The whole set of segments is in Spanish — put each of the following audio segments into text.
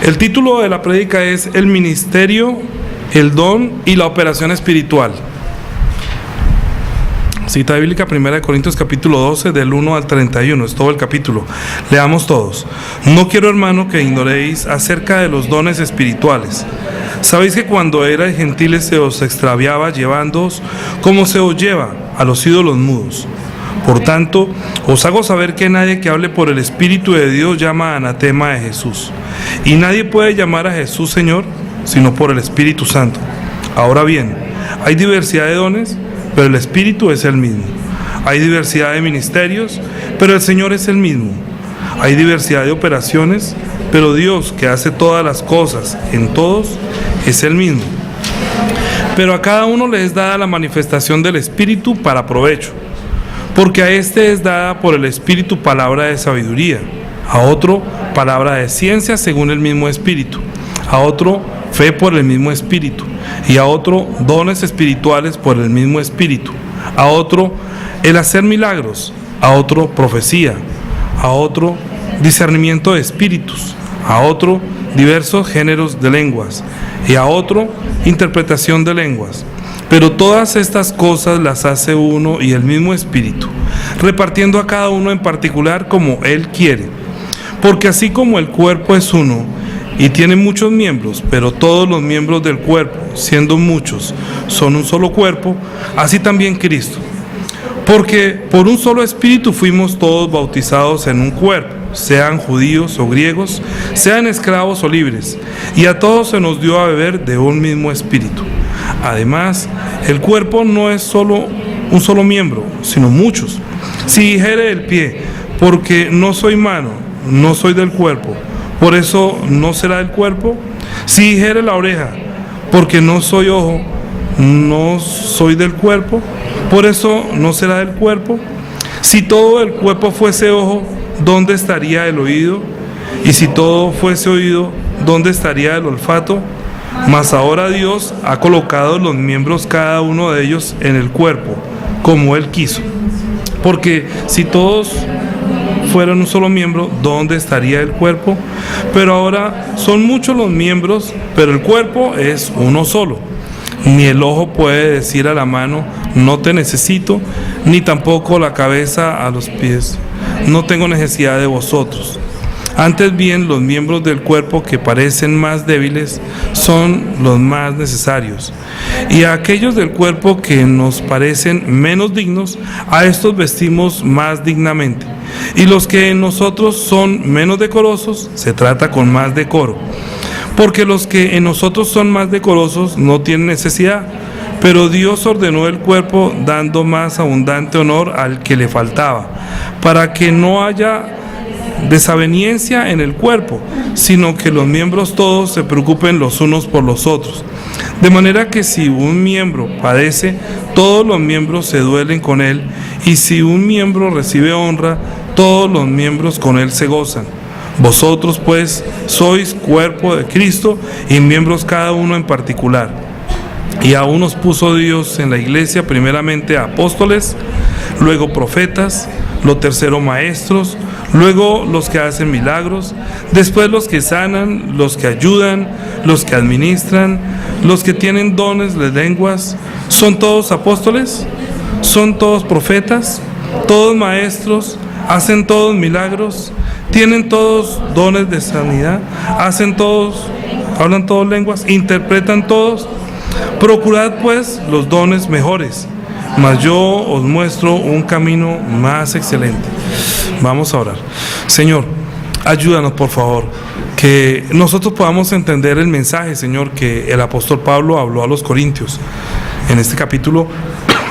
El título de la prédica es El ministerio, el don y la operación espiritual. Cita bíblica, 1 Corintios capítulo 12, del 1 al 31, es todo el capítulo. Leamos todos. No quiero, hermano, que ignoréis acerca de los dones espirituales. Sabéis que cuando erais gentiles se os extraviaba llevándoos como se os lleva a los ídolos mudos. Por tanto, os hago saber que nadie que hable por el Espíritu de Dios llama anatema de Jesús. Y nadie puede llamar a Jesús Señor, sino por el Espíritu Santo. Ahora bien, hay diversidad de dones, pero el Espíritu es el mismo. Hay diversidad de ministerios, pero el Señor es el mismo. Hay diversidad de operaciones, pero Dios, que hace todas las cosas en todos, es el mismo. Pero a cada uno le es dada la manifestación del Espíritu para provecho. Porque a este es dada por el Espíritu palabra de sabiduría, a otro palabra de ciencia según el mismo Espíritu, a otro fe por el mismo Espíritu, y a otro dones espirituales por el mismo Espíritu, a otro el hacer milagros, a otro profecía, a otro discernimiento de espíritus, a otro diversos géneros de lenguas, y a otro interpretación de lenguas. Pero todas estas cosas las hace uno y el mismo Espíritu, repartiendo a cada uno en particular como Él quiere. Porque así como el cuerpo es uno y tiene muchos miembros, pero todos los miembros del cuerpo, siendo muchos, son un solo cuerpo, así también Cristo. Porque por un solo Espíritu fuimos todos bautizados en un cuerpo, sean judíos o griegos, sean esclavos o libres, y a todos se nos dio a beber de un mismo Espíritu. Además, el cuerpo no es solo un solo miembro, sino muchos. Si dijere el pie, porque no soy mano, no soy del cuerpo, por eso no será del cuerpo. Si dijere la oreja, porque no soy ojo, no soy del cuerpo, por eso no será del cuerpo. Si todo el cuerpo fuese ojo, ¿dónde estaría el oído? Y si todo fuese oído, ¿dónde estaría el olfato? Mas ahora Dios ha colocado los miembros cada uno de ellos en el cuerpo, como Él quiso. Porque si todos fueran un solo miembro, ¿dónde estaría el cuerpo? Pero ahora son muchos los miembros, pero el cuerpo es uno solo. Ni el ojo puede decir a la mano, no te necesito, ni tampoco la cabeza a los pies, no tengo necesidad de vosotros. Antes bien, los miembros del cuerpo que parecen más débiles son los más necesarios. Y a aquellos del cuerpo que nos parecen menos dignos, a estos vestimos más dignamente. Y los que en nosotros son menos decorosos, se trata con más decoro. Porque los que en nosotros son más decorosos no tienen necesidad, pero Dios ordenó el cuerpo dando más abundante honor al que le faltaba, para que no haya desaveniencia en el cuerpo, sino que los miembros todos se preocupen los unos por los otros. De manera que si un miembro padece, todos los miembros se duelen con él, y si un miembro recibe honra, todos los miembros con él se gozan. Vosotros pues sois cuerpo de Cristo y miembros cada uno en particular. Y a unos puso Dios en la iglesia primeramente apóstoles, luego profetas, lo tercero maestros, luego los que hacen milagros, después los que sanan, los que ayudan, los que administran, los que tienen dones de lenguas. ¿Son todos apóstoles? ¿Son todos profetas? ¿Todos maestros? ¿Hacen todos milagros? ¿Tienen todos dones de sanidad? ¿Hacen todos, hablan todos lenguas? ¿Interpretan todos? Procurad pues los dones mejores, mas yo os muestro un camino más excelente. Vamos a orar. Señor, ayúdanos por favor, que nosotros podamos entender el mensaje, Señor, que el apóstol Pablo habló a los Corintios. En este capítulo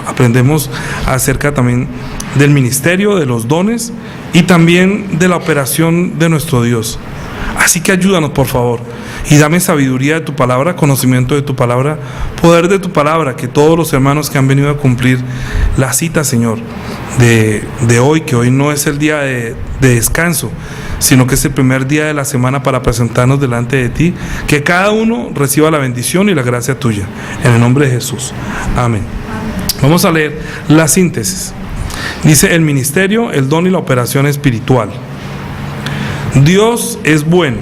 aprendemos acerca también del ministerio, de los dones y también de la operación de nuestro Dios. Así que ayúdanos por favor y dame sabiduría de tu palabra, conocimiento de tu palabra, poder de tu palabra, que todos los hermanos que han venido a cumplir la cita, Señor, de hoy, que hoy no es el día de descanso, sino que es el primer día de la semana para presentarnos delante de ti, que cada uno reciba la bendición y la gracia tuya, en el nombre de Jesús, amén. Vamos a leer la síntesis. Dice: el ministerio, el don y la operación espiritual. Dios es bueno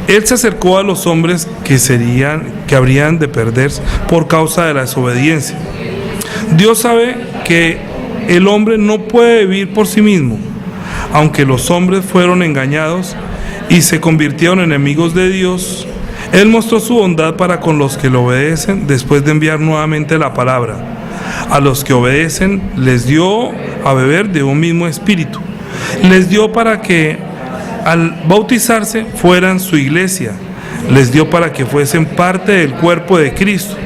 Él se acercó a los hombres que habrían de perderse por causa de la desobediencia. Dios sabe que el hombre no puede vivir por sí mismo. Aunque los hombres fueron engañados y se convirtieron en enemigos de Dios, Él mostró su bondad para con los que lo obedecen después de enviar nuevamente la palabra. A los que obedecen les dio a beber de un mismo espíritu. Les dio para que al bautizarse fueran su iglesia. Les dio para que fuesen parte del cuerpo de Cristo.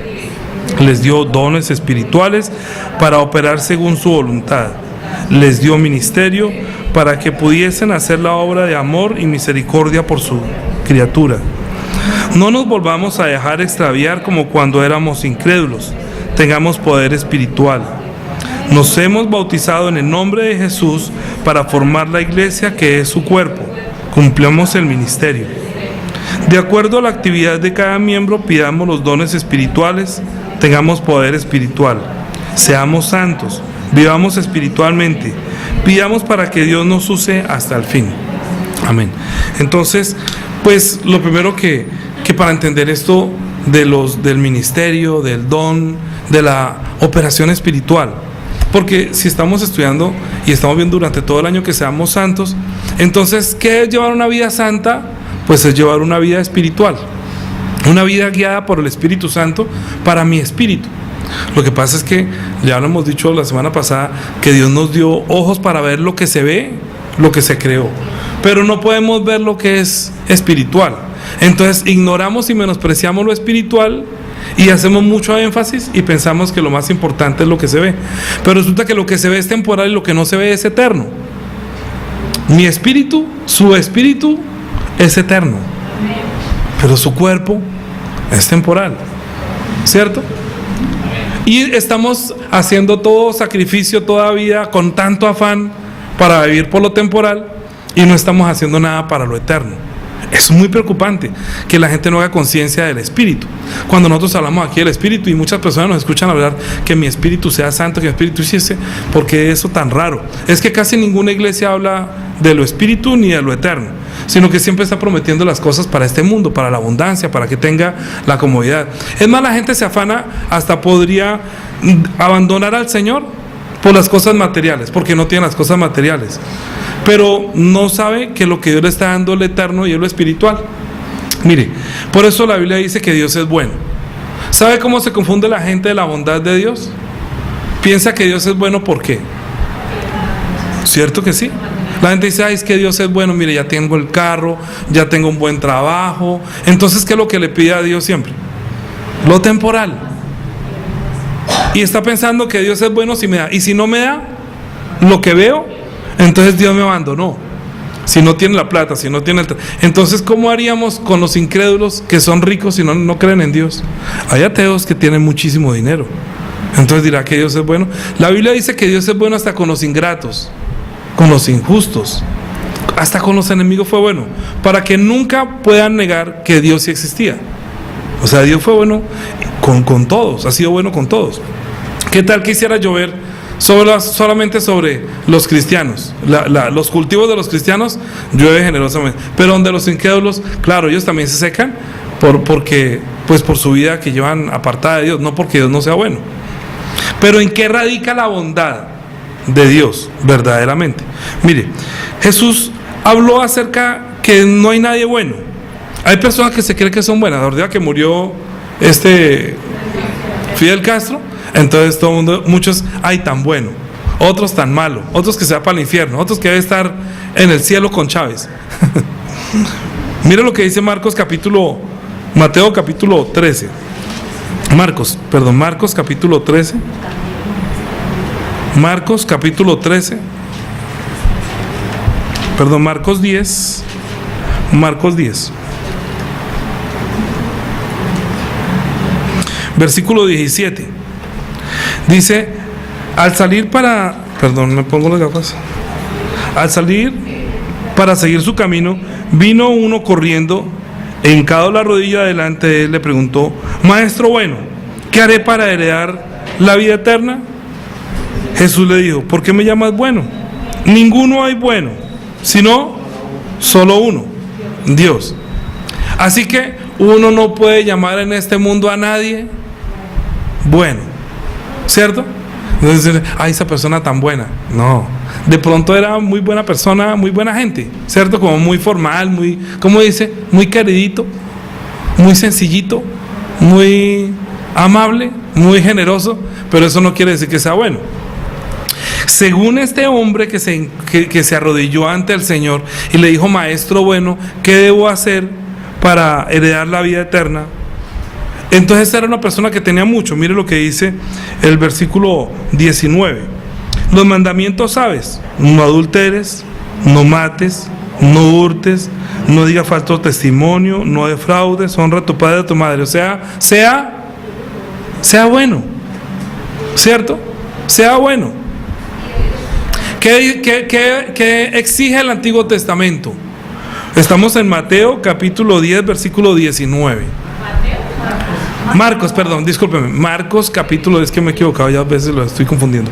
Les dio dones espirituales para operar según su voluntad. Les dio ministerio para que pudiesen hacer la obra de amor y misericordia por su criatura. No nos volvamos a dejar extraviar como cuando éramos incrédulos. Tengamos poder espiritual. Nos hemos bautizado en el nombre de Jesús para formar la iglesia que es su cuerpo. Cumplamos el ministerio. De acuerdo a la actividad de cada miembro, pidamos los dones espirituales, tengamos poder espiritual. Seamos santos, vivamos espiritualmente, pidamos para que Dios nos use hasta el fin. Amén. Entonces, pues lo primero que para entender esto del ministerio, del don, de la operación espiritual, porque si estamos estudiando y estamos viendo durante todo el año que seamos santos, entonces, ¿qué es llevar una vida santa? Pues es llevar una vida espiritual, una vida guiada por el Espíritu Santo para mi espíritu. Lo que pasa es que, ya lo hemos dicho la semana pasada, que Dios nos dio ojos para ver lo que se ve, lo que se creó, pero no podemos ver lo que es espiritual. Entonces ignoramos y menospreciamos lo espiritual y hacemos mucho énfasis y pensamos que lo más importante es lo que se ve, pero resulta que lo que se ve es temporal y lo que no se ve es eterno. Mi espíritu, su espíritu es eterno, pero su cuerpo es temporal, ¿cierto? Y estamos haciendo todo sacrificio, toda vida con tanto afán para vivir por lo temporal y no estamos haciendo nada para lo eterno. Es muy preocupante que la gente no haga conciencia del espíritu. Cuando nosotros hablamos aquí del espíritu y muchas personas nos escuchan hablar que mi espíritu sea santo, que mi espíritu hiciese, ¿por qué eso tan raro? Es que casi ninguna iglesia habla de lo espíritu ni de lo eterno, sino que siempre está prometiendo las cosas para este mundo, para la abundancia, para que tenga la comodidad. Es más, la gente se afana, hasta podría abandonar al Señor por las cosas materiales, porque no tiene las cosas materiales, pero no sabe que lo que Dios le está dando es lo eterno y es lo espiritual. Mire, por eso la Biblia dice que Dios es bueno. ¿Sabe cómo se confunde la gente de la bondad de Dios? Piensa que Dios es bueno, ¿por qué? ¿Cierto que sí? La gente dice, ay, es que Dios es bueno, mire, ya tengo el carro, ya tengo un buen trabajo. Entonces, ¿qué es lo que le pide a Dios siempre? Lo temporal. Y está pensando que Dios es bueno si me da. Y si no me da lo que veo, entonces Dios me abandonó. Si no tiene la plata, si no tiene entonces, ¿cómo haríamos con los incrédulos que son ricos y no creen en Dios? Hay ateos que tienen muchísimo dinero. Entonces dirá que Dios es bueno. La Biblia dice que Dios es bueno hasta con los ingratos, con los injustos, hasta con los enemigos fue bueno, para que nunca puedan negar que Dios sí existía. O sea, Dios fue bueno con todos, ha sido bueno con todos. ¿Qué tal que hiciera llover solamente sobre los cristianos? Los cultivos de los cristianos llueve generosamente, pero donde los incrédulos, claro, ellos también se secan porque pues por su vida que llevan apartada de Dios, no porque Dios no sea bueno. Pero ¿en qué radica la bondad de Dios verdaderamente? Mire, Jesús habló acerca que no hay nadie bueno. Hay personas que se creen que son buenas. La verdad que murió Fidel Castro, entonces todo el mundo, muchos, ay, tan bueno, otros tan malo, otros que se va para el infierno, otros que debe estar en el cielo con Chávez. Mira lo que dice Mateo capítulo 13. Marcos capítulo 13. Marcos 10. Marcos 10. Versículo 17. Dice, al salir para seguir su camino, vino uno corriendo, e hincado la rodilla delante de él, le preguntó, Maestro bueno, ¿qué haré para heredar la vida eterna? Jesús le dijo, ¿por qué me llamas bueno? Ninguno hay bueno, sino solo uno, Dios. Así que uno no puede llamar en este mundo a nadie bueno, ¿cierto? Entonces, ay, esa persona tan buena. No, de pronto era muy buena persona, muy buena gente, ¿cierto? Como muy formal, muy, ¿cómo dice? Muy queridito, muy sencillito, muy amable, muy generoso, pero eso no quiere decir que sea bueno. Según este hombre que se arrodilló ante el Señor y le dijo: maestro bueno, ¿qué debo hacer para heredar la vida eterna? Entonces esta era una persona que tenía mucho. Mire lo que dice el versículo 19. Los mandamientos sabes: no adulteres, no mates, no hurtes, no digas falso testimonio, no defraudes, honra a tu padre y a tu madre. O sea bueno, ¿cierto? Sea bueno. ¿Qué exige el Antiguo Testamento? Estamos en Mateo capítulo 10 versículo 19. Marcos, perdón, discúlpeme. Marcos capítulo 10, que me he equivocado, ya a veces lo estoy confundiendo.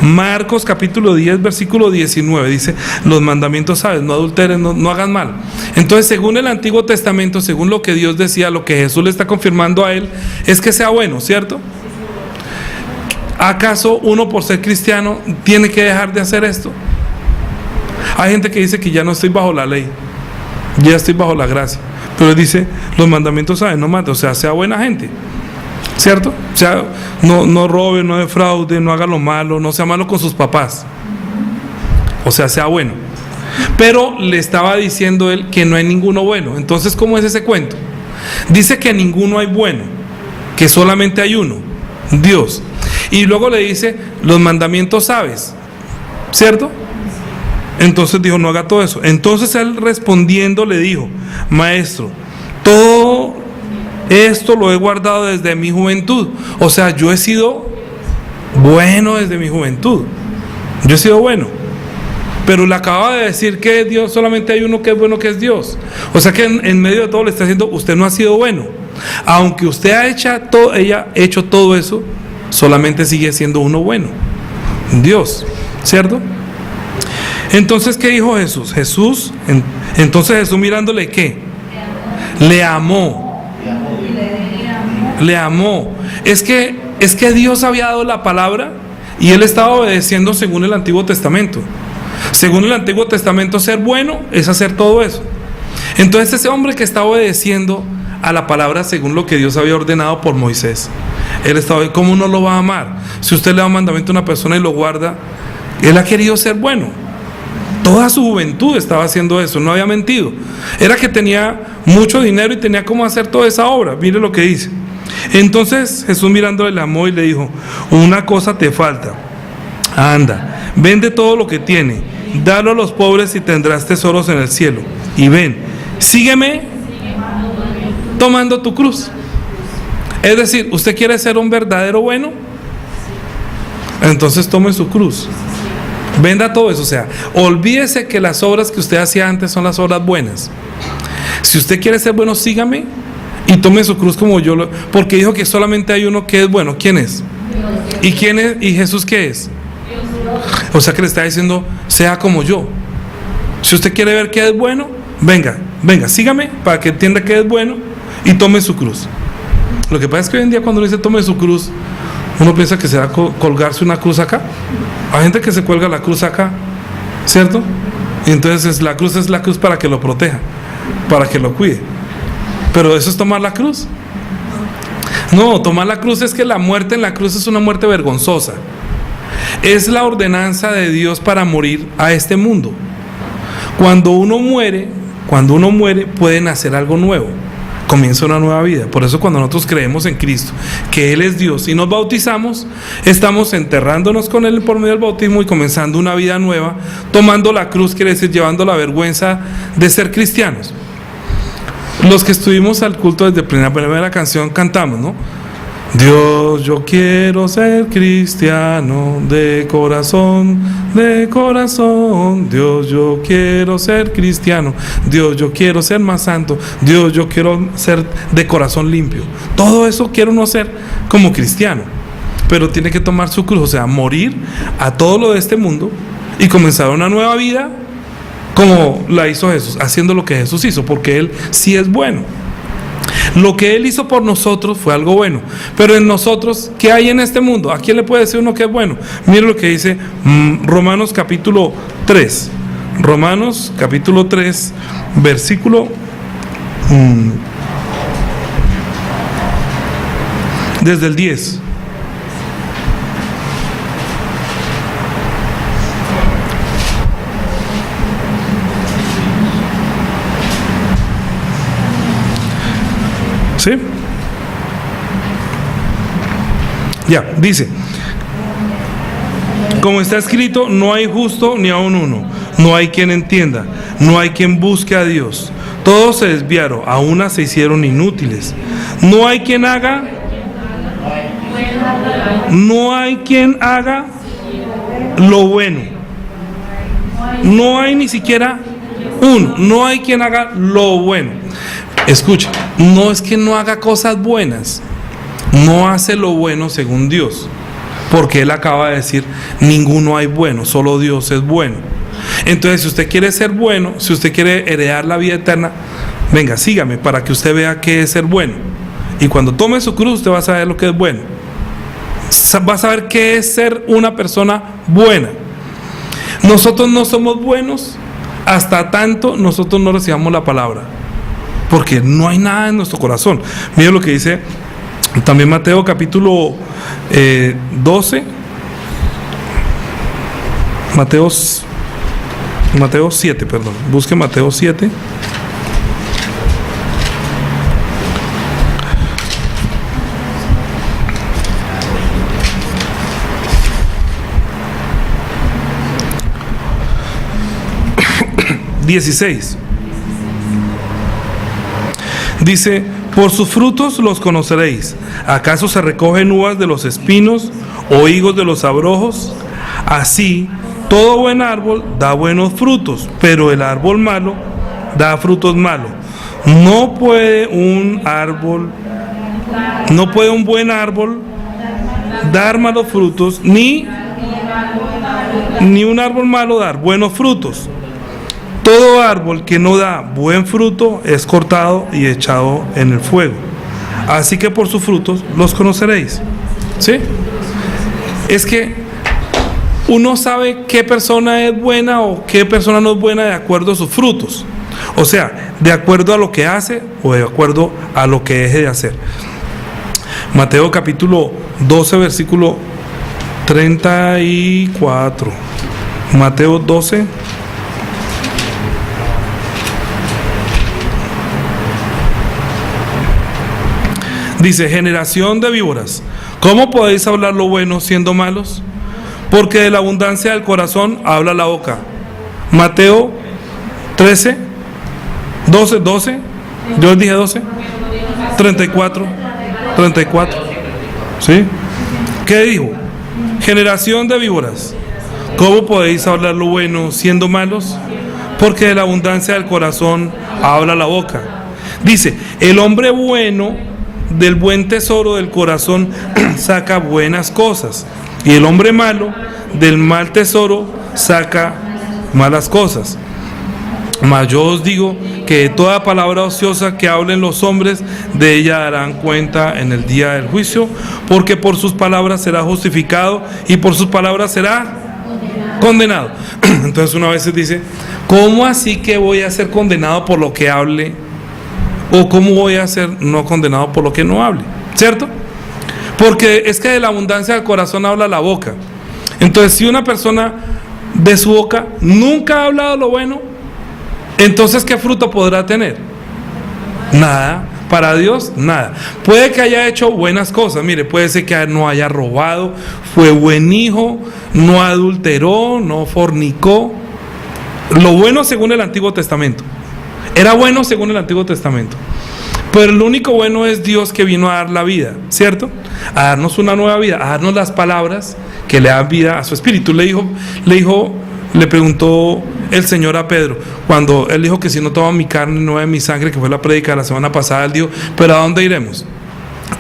Marcos capítulo 10 versículo 19 dice: los mandamientos sabes, no adulteres, no hagas mal. Entonces, según el Antiguo Testamento, según lo que Dios decía, lo que Jesús le está confirmando a él es que sea bueno, ¿cierto? ¿Acaso uno, por ser cristiano, tiene que dejar de hacer esto? Hay gente que dice que ya no estoy bajo la ley, ya estoy bajo la gracia, pero dice: los mandamientos saben, no mate. O sea, sea buena gente, ¿cierto? O sea, no robe, no defraude, no haga lo malo, no sea malo con sus papás. O sea bueno. Pero le estaba diciendo él que no hay ninguno bueno. Entonces, ¿cómo es ese cuento? Dice que ninguno hay bueno, que solamente hay uno, Dios. Y luego le dice: los mandamientos sabes, ¿cierto? Entonces dijo: no haga todo eso. Entonces él respondiendo le dijo: maestro, todo esto lo he guardado desde mi juventud. O sea, yo he sido bueno desde mi juventud. Yo he sido bueno. Pero le acaba de decir que Dios, solamente hay uno que es bueno, que es Dios. O sea que en medio de todo le está diciendo: usted no ha sido bueno. Aunque usted haya hecho todo eso, solamente sigue siendo uno bueno, Dios, ¿cierto? Entonces, ¿qué dijo Jesús? Entonces Jesús mirándole, ¿qué? Le amó. Le amó. Es que Dios había dado la palabra y él estaba obedeciendo según el Antiguo Testamento. Según el Antiguo Testamento, ser bueno es hacer todo eso. Entonces ese hombre que está obedeciendo a la palabra según lo que Dios había ordenado por Moisés, él estaba: ¿cómo no lo va a amar? Si usted le da un mandamiento a una persona y lo guarda, él ha querido ser bueno. Toda su juventud estaba haciendo eso, no había mentido. Era que tenía mucho dinero y tenía cómo hacer toda esa obra. Mire lo que dice. Entonces Jesús mirándole le amó y le dijo: una cosa te falta. Anda, vende todo lo que tiene, dalo a los pobres y tendrás tesoros en el cielo. Y ven, sígueme tomando tu cruz. Es decir, ¿usted quiere ser un verdadero bueno? Entonces tome su cruz. Venda todo eso. O sea, olvídese que las obras que usted hacía antes son las obras buenas. Si usted quiere ser bueno, sígame y tome su cruz como yo porque dijo que solamente hay uno que es bueno. ¿Quién es? ¿Y quién es? ¿Y Jesús qué es? O sea que le está diciendo: sea como yo. Si usted quiere ver qué es bueno, venga, sígame para que entienda qué es bueno y tome su cruz. Lo que pasa es que hoy en día cuando uno dice tome su cruz, uno piensa que se va a colgarse una cruz acá. Hay gente que se cuelga la cruz acá, ¿cierto? Y entonces la cruz es la cruz para que lo proteja, para que lo cuide. Pero eso es tomar la cruz. No, tomar la cruz es que la muerte en la cruz es una muerte vergonzosa. Es la ordenanza de Dios para morir a este mundo. Cuando uno muere puede nacer algo nuevo. Comienza una nueva vida. Por eso cuando nosotros creemos en Cristo, que Él es Dios, y nos bautizamos, estamos enterrándonos con Él por medio del bautismo y comenzando una vida nueva, tomando la cruz, quiere decir llevando la vergüenza de ser cristianos. Los que estuvimos al culto desde primera canción cantamos, ¿no? Dios, yo quiero ser cristiano de corazón, Dios, yo quiero ser cristiano, Dios, yo quiero ser más santo, Dios, yo quiero ser de corazón limpio. Todo eso quiero no ser como cristiano, pero tiene que tomar su cruz, o sea, morir a todo lo de este mundo y comenzar una nueva vida como la hizo Jesús, haciendo lo que Jesús hizo, porque Él sí es bueno. Lo que Él hizo por nosotros fue algo bueno. Pero en nosotros, ¿qué hay en este mundo? ¿A quién le puede decir uno que es bueno? Mire lo que dice Romanos capítulo 3. Romanos capítulo 3, versículo desde el 10. ¿Sí? Ya, dice, como está escrito, no hay justo ni aun uno, no hay quien entienda, no hay quien busque a Dios. Todos se desviaron, a una se hicieron inútiles. No hay quien haga lo bueno. No hay ni siquiera uno, no hay quien haga lo bueno. Escucha, no es que no haga cosas buenas, no hace lo bueno según Dios, porque Él acaba de decir, ninguno hay bueno, solo Dios es bueno. Entonces, si usted quiere ser bueno, si usted quiere heredar la vida eterna, venga, sígame para que usted vea qué es ser bueno. Y cuando tome su cruz, usted va a saber lo que es bueno. Va a saber qué es ser una persona buena. Nosotros no somos buenos hasta tanto nosotros no recibamos la palabra, porque no hay nada en nuestro corazón. Mire lo que dice también Mateo capítulo 12. Mateo 7, perdón. Busque Mateo 7. Dice, por sus frutos los conoceréis. ¿Acaso se recogen uvas de los espinos o higos de los abrojos? Así, todo buen árbol da buenos frutos, pero el árbol malo da frutos malos. No puede un buen árbol dar malos frutos, ni un árbol malo dar buenos frutos. Todo árbol que no da buen fruto es cortado y echado en el fuego. Así que por sus frutos los conoceréis. ¿Sí? Es que uno sabe qué persona es buena o qué persona no es buena de acuerdo a sus frutos. O sea, de acuerdo a lo que hace o de acuerdo a lo que deje de hacer. Mateo capítulo 12, versículo 34. Mateo 12. Dice, generación de víboras, ¿cómo podéis hablar lo bueno siendo malos? Porque de la abundancia del corazón habla la boca. Mateo 13, 12, yo les dije 12, 34, ¿sí? ¿Qué dijo? Generación de víboras, ¿cómo podéis hablar lo bueno siendo malos? Porque de la abundancia del corazón habla la boca. Dice, el hombre bueno del buen tesoro del corazón saca buenas cosas, y el hombre malo del mal tesoro saca malas cosas. Mas yo os digo que de toda palabra ociosa que hablen los hombres, de ella darán cuenta en el día del juicio, porque por sus palabras será justificado y por sus palabras será condenado. Entonces una vez se dice, ¿cómo así que voy a ser condenado por lo que hable? ¿O cómo voy a ser no condenado por lo que no hable? ¿Cierto? Porque es que de la abundancia del corazón habla la boca. Entonces, si una persona de su boca nunca ha hablado lo bueno, entonces ¿qué fruto podrá tener? Nada. Para Dios, nada. Puede que haya hecho buenas cosas. Mire, puede ser que no haya robado, fue buen hijo, no adulteró, no fornicó. Lo bueno según el Antiguo Testamento. Era bueno según el Antiguo Testamento. Pero lo único bueno es Dios, que vino a dar la vida, ¿cierto? A darnos una nueva vida, a darnos las palabras que le dan vida a su espíritu. Le preguntó el Señor a Pedro, cuando él dijo que si no toma mi carne, no bebe mi sangre, que fue la prédica de la semana pasada. Él dijo, pero ¿a dónde iremos?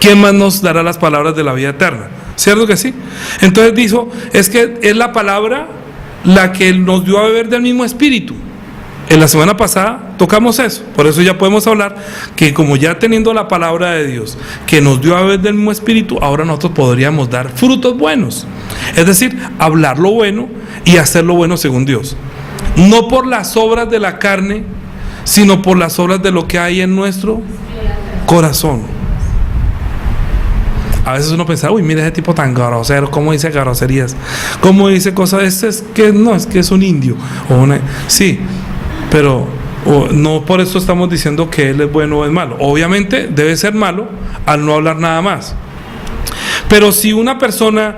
¿Quién más nos dará las palabras de la vida eterna? ¿Cierto que sí? Entonces dijo, es que es la palabra la que nos dio a beber del mismo espíritu. En la semana pasada tocamos eso, por eso ya podemos hablar que como ya teniendo la palabra de Dios que nos dio a ver del mismo espíritu, ahora nosotros podríamos dar frutos buenos, es decir, hablar lo bueno y hacer lo bueno según Dios, no por las obras de la carne, sino por las obras de lo que hay en nuestro corazón. A veces uno piensa, uy, mira ese tipo tan grosero, cómo dice groserías, cómo dice cosas, es que no, es que es un indio, sí, pero no por eso estamos diciendo que él es bueno o es malo. Obviamente debe ser malo al no hablar nada más. Pero si una persona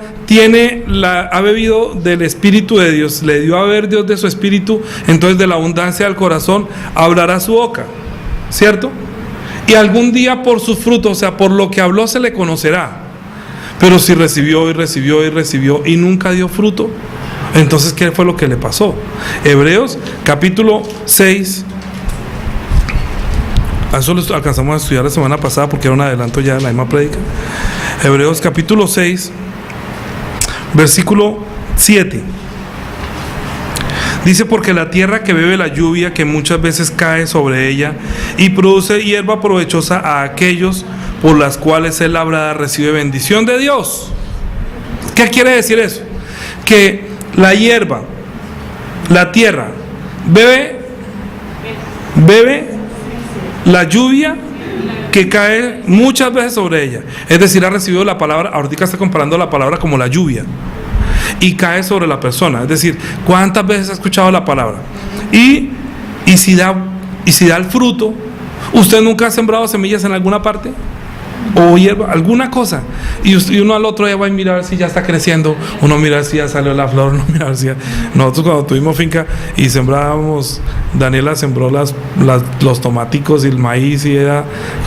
ha bebido del Espíritu de Dios, le dio a beber Dios de su Espíritu, entonces de la abundancia del corazón hablará su boca, ¿cierto? Y algún día por sus frutos, o sea, por lo que habló se le conocerá. Pero si recibió y recibió y recibió y nunca dio fruto, entonces ¿qué fue lo que le pasó? Hebreos capítulo 6. Eso lo alcanzamos a estudiar la semana pasada porque era un adelanto ya de la misma prédica. Hebreos capítulo 6, versículo 7. Dice: porque la tierra que bebe la lluvia que muchas veces cae sobre ella y produce hierba provechosa a aquellos por las cuales es labrada, recibe bendición de Dios. ¿Qué quiere decir eso? Que la hierba, la tierra, bebe la lluvia que cae muchas veces sobre ella. Es decir, ha recibido la palabra, ahorita está comparando la palabra como la lluvia, y cae sobre la persona. Es decir, ¿cuántas veces ha escuchado la palabra? Y si da el fruto. ¿Usted nunca ha sembrado semillas en alguna parte? O hierba, alguna cosa, y uno al otro día va a mirar si ya está creciendo, uno mira si ya salió la flor, uno mira si ya... Nosotros cuando tuvimos finca y sembrábamos, Daniela sembró los tomáticos y el maíz, y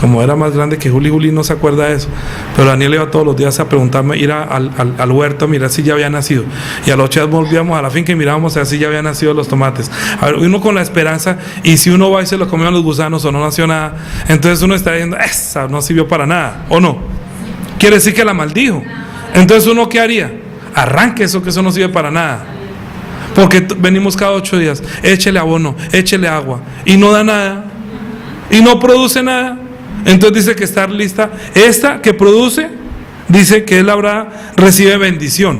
como era más grande que Juli no se acuerda de eso, pero Daniela iba todos los días a preguntarme, ir al huerto a mirar si ya había nacido, y a los 8 días volvíamos a la finca y mirábamos a ver si ya habían nacido los tomates. A ver, uno con la esperanza, y si uno va y se lo comieron los gusanos o no nació nada, entonces uno está diciendo, esa no sirvió para nada, ¿o no? Quiere decir que la maldijo. Entonces uno, ¿qué haría? Arranque eso, que eso no sirve para nada, porque venimos cada 8 días, échele abono, échele agua, y no da nada, y no produce nada. Entonces dice que estar lista, esta que produce, dice que es labrada, recibe bendición.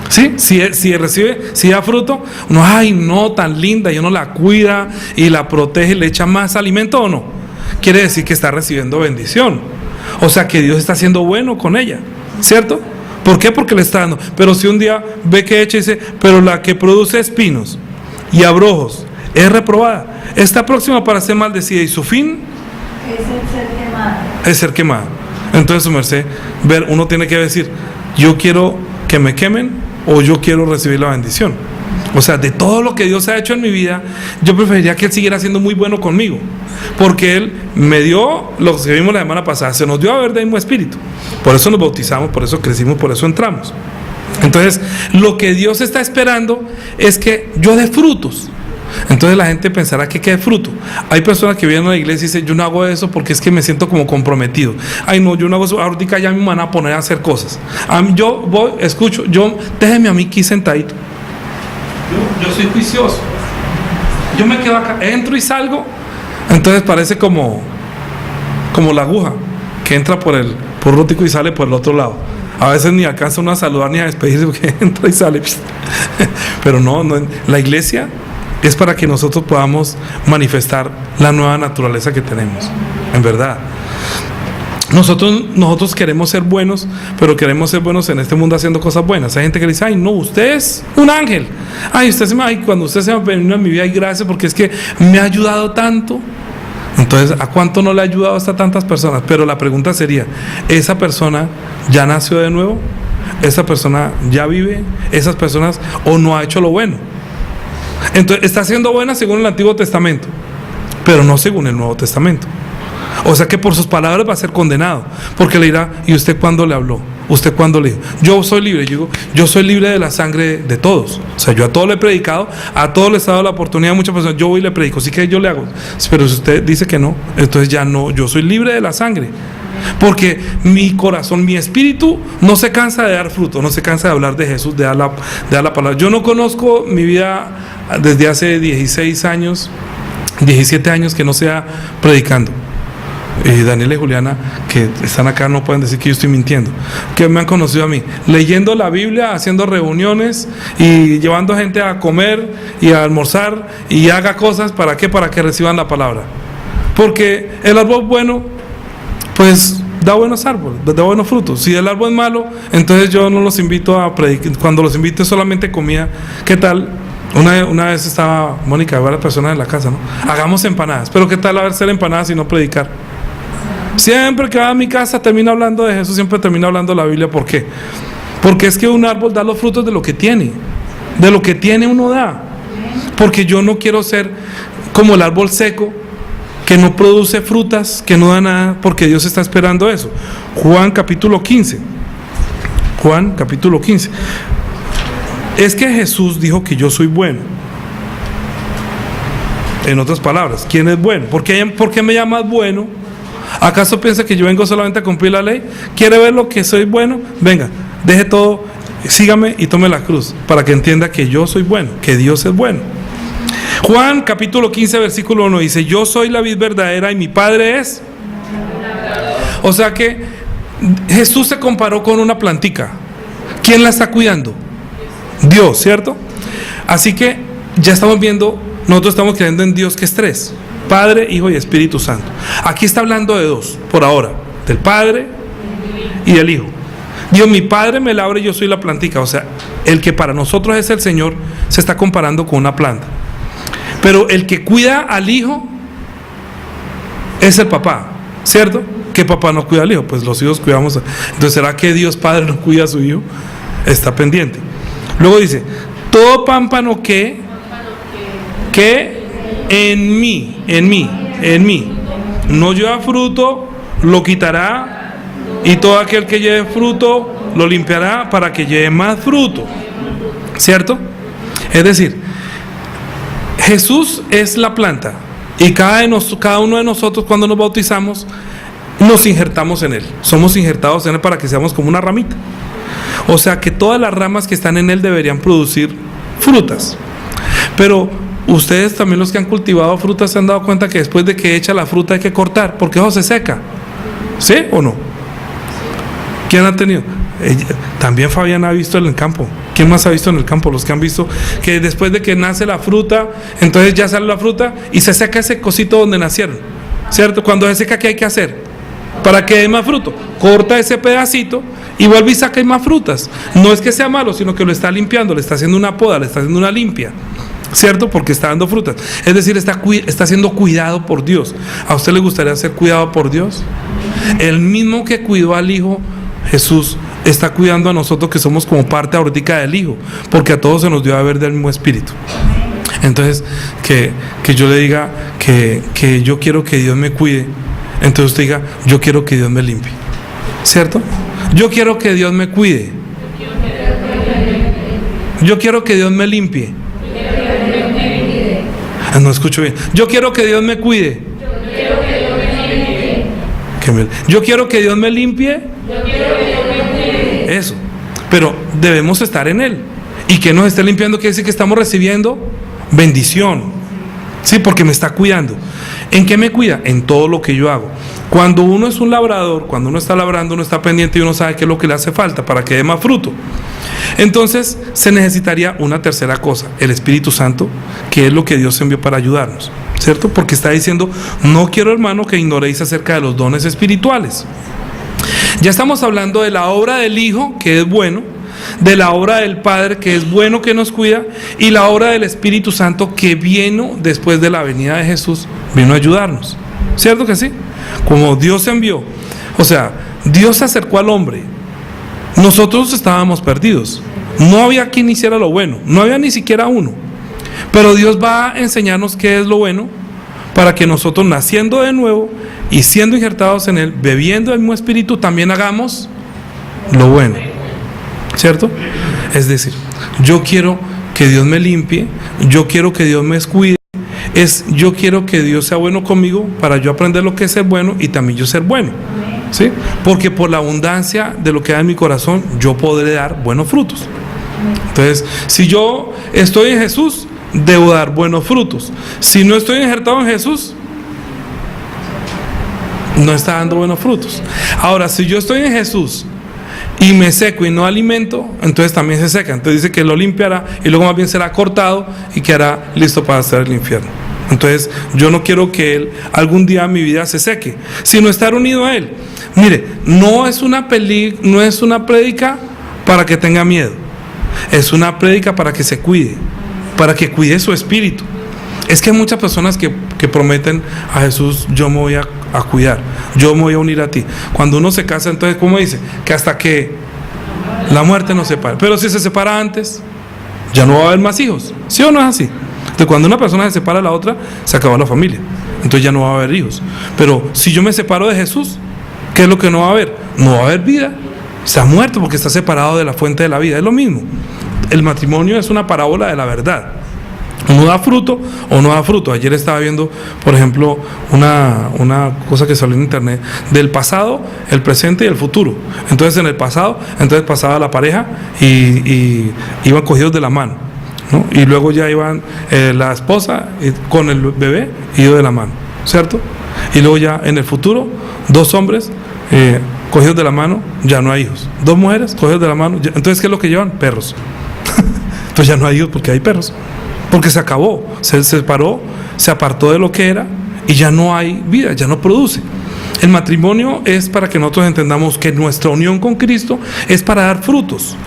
¿Sí? Si da fruto, no, ay, no, tan linda, y uno la cuida y la protege, le echa más alimento, ¿o no? Quiere decir que está recibiendo bendición, o sea que Dios está siendo bueno con ella, ¿cierto? ¿Por qué? Porque le está dando. Pero si un día ve que echa y dice, pero la que produce espinos y abrojos es reprobada, está próxima para ser maldecida, y su fin es ser quemada. Entonces, su merced, uno tiene que decir, yo quiero que me quemen o yo quiero recibir la bendición. O sea, de todo lo que Dios ha hecho en mi vida, yo preferiría que Él siguiera siendo muy bueno conmigo, porque Él me dio lo que vimos la semana pasada, se nos dio a ver del mismo espíritu. Por eso nos bautizamos, por eso crecimos, por eso entramos. Entonces, lo que Dios está esperando es que yo dé frutos. Entonces la gente pensará que qué fruto. Hay personas que vienen a la iglesia y dicen, yo no hago eso porque es que me siento como comprometido. Ay, no, yo no hago eso, ahorita ya me van a poner a hacer cosas. Yo voy, escucho, déjeme a mí aquí sentadito. Yo soy juicioso. Yo me quedo acá, entro y salgo. Entonces parece como la aguja que entra por el rótico y sale por el otro lado. A veces ni alcanza uno a saludar ni a despedirse porque entra y sale. Pero no, la iglesia es para que nosotros podamos manifestar la nueva naturaleza que tenemos, en verdad. Nosotros queremos ser buenos, pero queremos ser buenos en este mundo haciendo cosas buenas. Hay gente que dice, ay, no, usted es un ángel. Ay, cuando usted se me ha venido en mi vida, y gracias porque es que me ha ayudado tanto. Entonces, ¿a cuánto no le ha ayudado hasta tantas personas? Pero la pregunta sería, ¿esa persona ya nació de nuevo? ¿Esa persona ya vive? ¿Esas personas o no ha hecho lo bueno? Entonces, está siendo buena según el Antiguo Testamento, pero no según el Nuevo Testamento. O sea que por sus palabras va a ser condenado, porque le dirá, ¿y usted cuándo le habló? ¿Usted cuándo le dijo? Yo soy libre, yo soy libre de la sangre de todos. O sea, yo a todos le he predicado, a todos les he dado la oportunidad, a muchas personas, yo voy y le predico, sí que yo le hago. Pero si usted dice que no, entonces ya no, yo soy libre de la sangre. Porque mi corazón, mi espíritu no se cansa de dar fruto, no se cansa de hablar de Jesús, de dar la palabra. Yo no conozco mi vida desde hace 16 años, 17 años que no sea predicando. Daniel y Juliana, que están acá, no pueden decir que yo estoy mintiendo, que me han conocido a mí leyendo la Biblia, haciendo reuniones y llevando gente a comer y a almorzar y haga cosas. ¿Para qué? Para que reciban la palabra. Porque el árbol bueno, pues da buenos árboles, da buenos frutos. Si el árbol es malo, entonces yo no los invito a predicar. Cuando los invito es solamente comida. ¿Qué tal? Una vez estaba Mónica, varias personas en la casa, ¿no? Hagamos empanadas. Pero ¿qué tal hacer empanadas y no predicar? Siempre que va a mi casa termina hablando de Jesús, siempre termina hablando de la Biblia. ¿Por qué? Porque es que un árbol da los frutos de lo que tiene. De lo que tiene uno da. Porque yo no quiero ser como el árbol seco, que no produce frutas, que no da nada, porque Dios está esperando eso. Juan capítulo 15. Juan capítulo 15. Es que Jesús dijo que yo soy bueno. En otras palabras, ¿quién es bueno? ¿Por qué me llamas bueno? ¿Acaso piensa que yo vengo solamente a cumplir la ley? ¿Quiere ver lo que soy bueno? Venga, deje todo, sígame y tome la cruz, para que entienda que yo soy bueno, que Dios es bueno. Juan capítulo 15 versículo 1 dice: yo soy la vid verdadera y mi Padre es. O sea que Jesús se comparó con una plantica. ¿Quién la está cuidando? Dios, ¿cierto? Así que ya estamos viendo, nosotros estamos creyendo en Dios, que es tres: Padre, Hijo y Espíritu Santo. Aquí está hablando de dos, por ahora, del Padre y del Hijo. Dios, mi Padre me labra y yo soy la plantica. O sea, el que para nosotros es el Señor se está comparando con una planta. Pero el que cuida al Hijo es el papá, ¿cierto? ¿Qué papá no cuida al Hijo? Pues los hijos cuidamos. Entonces, ¿será que Dios Padre no cuida a su Hijo? Está pendiente. Luego dice: todo pámpano que en mí no lleva fruto, lo quitará, y todo aquel que lleve fruto lo limpiará para que lleve más fruto, ¿cierto? Es decir, Jesús es la planta, y cada uno de nosotros, cuando nos bautizamos, nos injertamos en Él, somos injertados en Él para que seamos como una ramita. O sea que todas las ramas que están en Él deberían producir frutas. Pero ustedes también, los que han cultivado frutas, se han dado cuenta que después de que echa la fruta hay que cortar, porque eso se seca. ¿Sí o no? ¿Quién ha tenido? También Fabián ha visto en el campo. ¿Quién más ha visto en el campo? Los que han visto que después de que nace la fruta, entonces ya sale la fruta y se seca ese cosito donde nacieron, ¿cierto? Cuando se seca, ¿qué hay que hacer? Para que dé más fruto, corta ese pedacito y vuelve y saca más frutas. No es que sea malo, sino que lo está limpiando, le está haciendo una poda, le está haciendo una limpia, ¿cierto? Porque está dando frutas. Es decir, está siendo cuidado por Dios. ¿A usted le gustaría ser cuidado por Dios? El mismo que cuidó al Hijo, Jesús, está cuidando a nosotros, que somos como parte ahorita del Hijo, porque a todos se nos dio a ver del mismo Espíritu. Entonces, que yo le diga que yo quiero que Dios me cuide, entonces usted diga: yo quiero que Dios me limpie, ¿cierto? Yo quiero que Dios me cuide, yo quiero que Dios me limpie. No escucho bien. Yo quiero que Dios me cuide, yo quiero que Dios me limpie. Eso. Pero debemos estar en Él. Y que nos esté limpiando quiere decir que estamos recibiendo bendición. Sí, porque me está cuidando. ¿En qué me cuida? En todo lo que yo hago. Cuando uno es un labrador, cuando uno está labrando, uno está pendiente y uno sabe qué es lo que le hace falta para que dé más fruto. Entonces se necesitaría una tercera cosa: el Espíritu Santo, que es lo que Dios envió para ayudarnos, ¿cierto? Porque está diciendo: no quiero, hermano, que ignoréis acerca de los dones espirituales. Ya estamos hablando de la obra del Hijo, que es bueno, de la obra del Padre, que es bueno, que nos cuida, y la obra del Espíritu Santo, que vino después de la venida de Jesús, vino a ayudarnos, ¿cierto que sí? Como Dios envió, o sea, Dios se acercó al hombre. Nosotros estábamos perdidos, no había quien hiciera lo bueno, no había ni siquiera uno, pero Dios va a enseñarnos qué es lo bueno, para que nosotros, naciendo de nuevo y siendo injertados en Él, bebiendo el mismo Espíritu, también hagamos lo bueno, ¿cierto? Es decir, yo quiero que Dios me limpie, yo quiero que Dios me cuide, yo quiero que Dios sea bueno conmigo, para yo aprender lo que es ser bueno y también yo ser bueno. ¿sí? Porque por la abundancia de lo que hay en mi corazón, yo podré dar buenos frutos. Entonces, si yo estoy en Jesús, debo dar buenos frutos. Si no estoy injertado en Jesús, no está dando buenos frutos. Ahora, si yo estoy en Jesús y me seco y no alimento, entonces también se seca. Entonces dice que lo limpiará y luego más bien será cortado y quedará listo para hacer el infierno. Entonces yo no quiero que Él algún día mi vida se seque, sino estar unido a Él. Mire, no es una prédica para que tenga miedo, es una prédica para que se cuide, para que cuide su espíritu. Es que hay muchas personas que prometen a Jesús: yo me voy a cuidar, yo me voy a unir a ti. Cuando uno se casa, entonces, ¿cómo dice? Que hasta que la muerte nos separe. Pero si se separa antes, ya no va a haber más hijos. ¿Sí o no es así? Entonces, cuando una persona se separa de la otra, se acabó la familia. Entonces ya no va a haber hijos. Pero si yo me separo de Jesús, ¿qué es lo que no va a haber? No va a haber vida. Se ha muerto porque está separado de la fuente de la vida. Es lo mismo. El matrimonio es una parábola de la verdad. ¿No da fruto o no da fruto? Ayer estaba viendo, por ejemplo, una cosa que salió en internet del pasado, el presente y el futuro. Entonces en el pasado, entonces pasaba la pareja y iban cogidos de la mano, ¿no? Y luego ya iban la esposa con el bebé ido de la mano, ¿cierto? Y luego ya en el futuro, dos hombres cogidos de la mano, ya no hay hijos. Dos mujeres cogidos de la mano, entonces ¿qué es lo que llevan? Perros. Entonces ya no hay hijos porque hay perros. Porque se acabó, se separó, se apartó de lo que era y ya no hay vida, ya no produce. El matrimonio es para que nosotros entendamos que nuestra unión con Cristo es para dar frutos.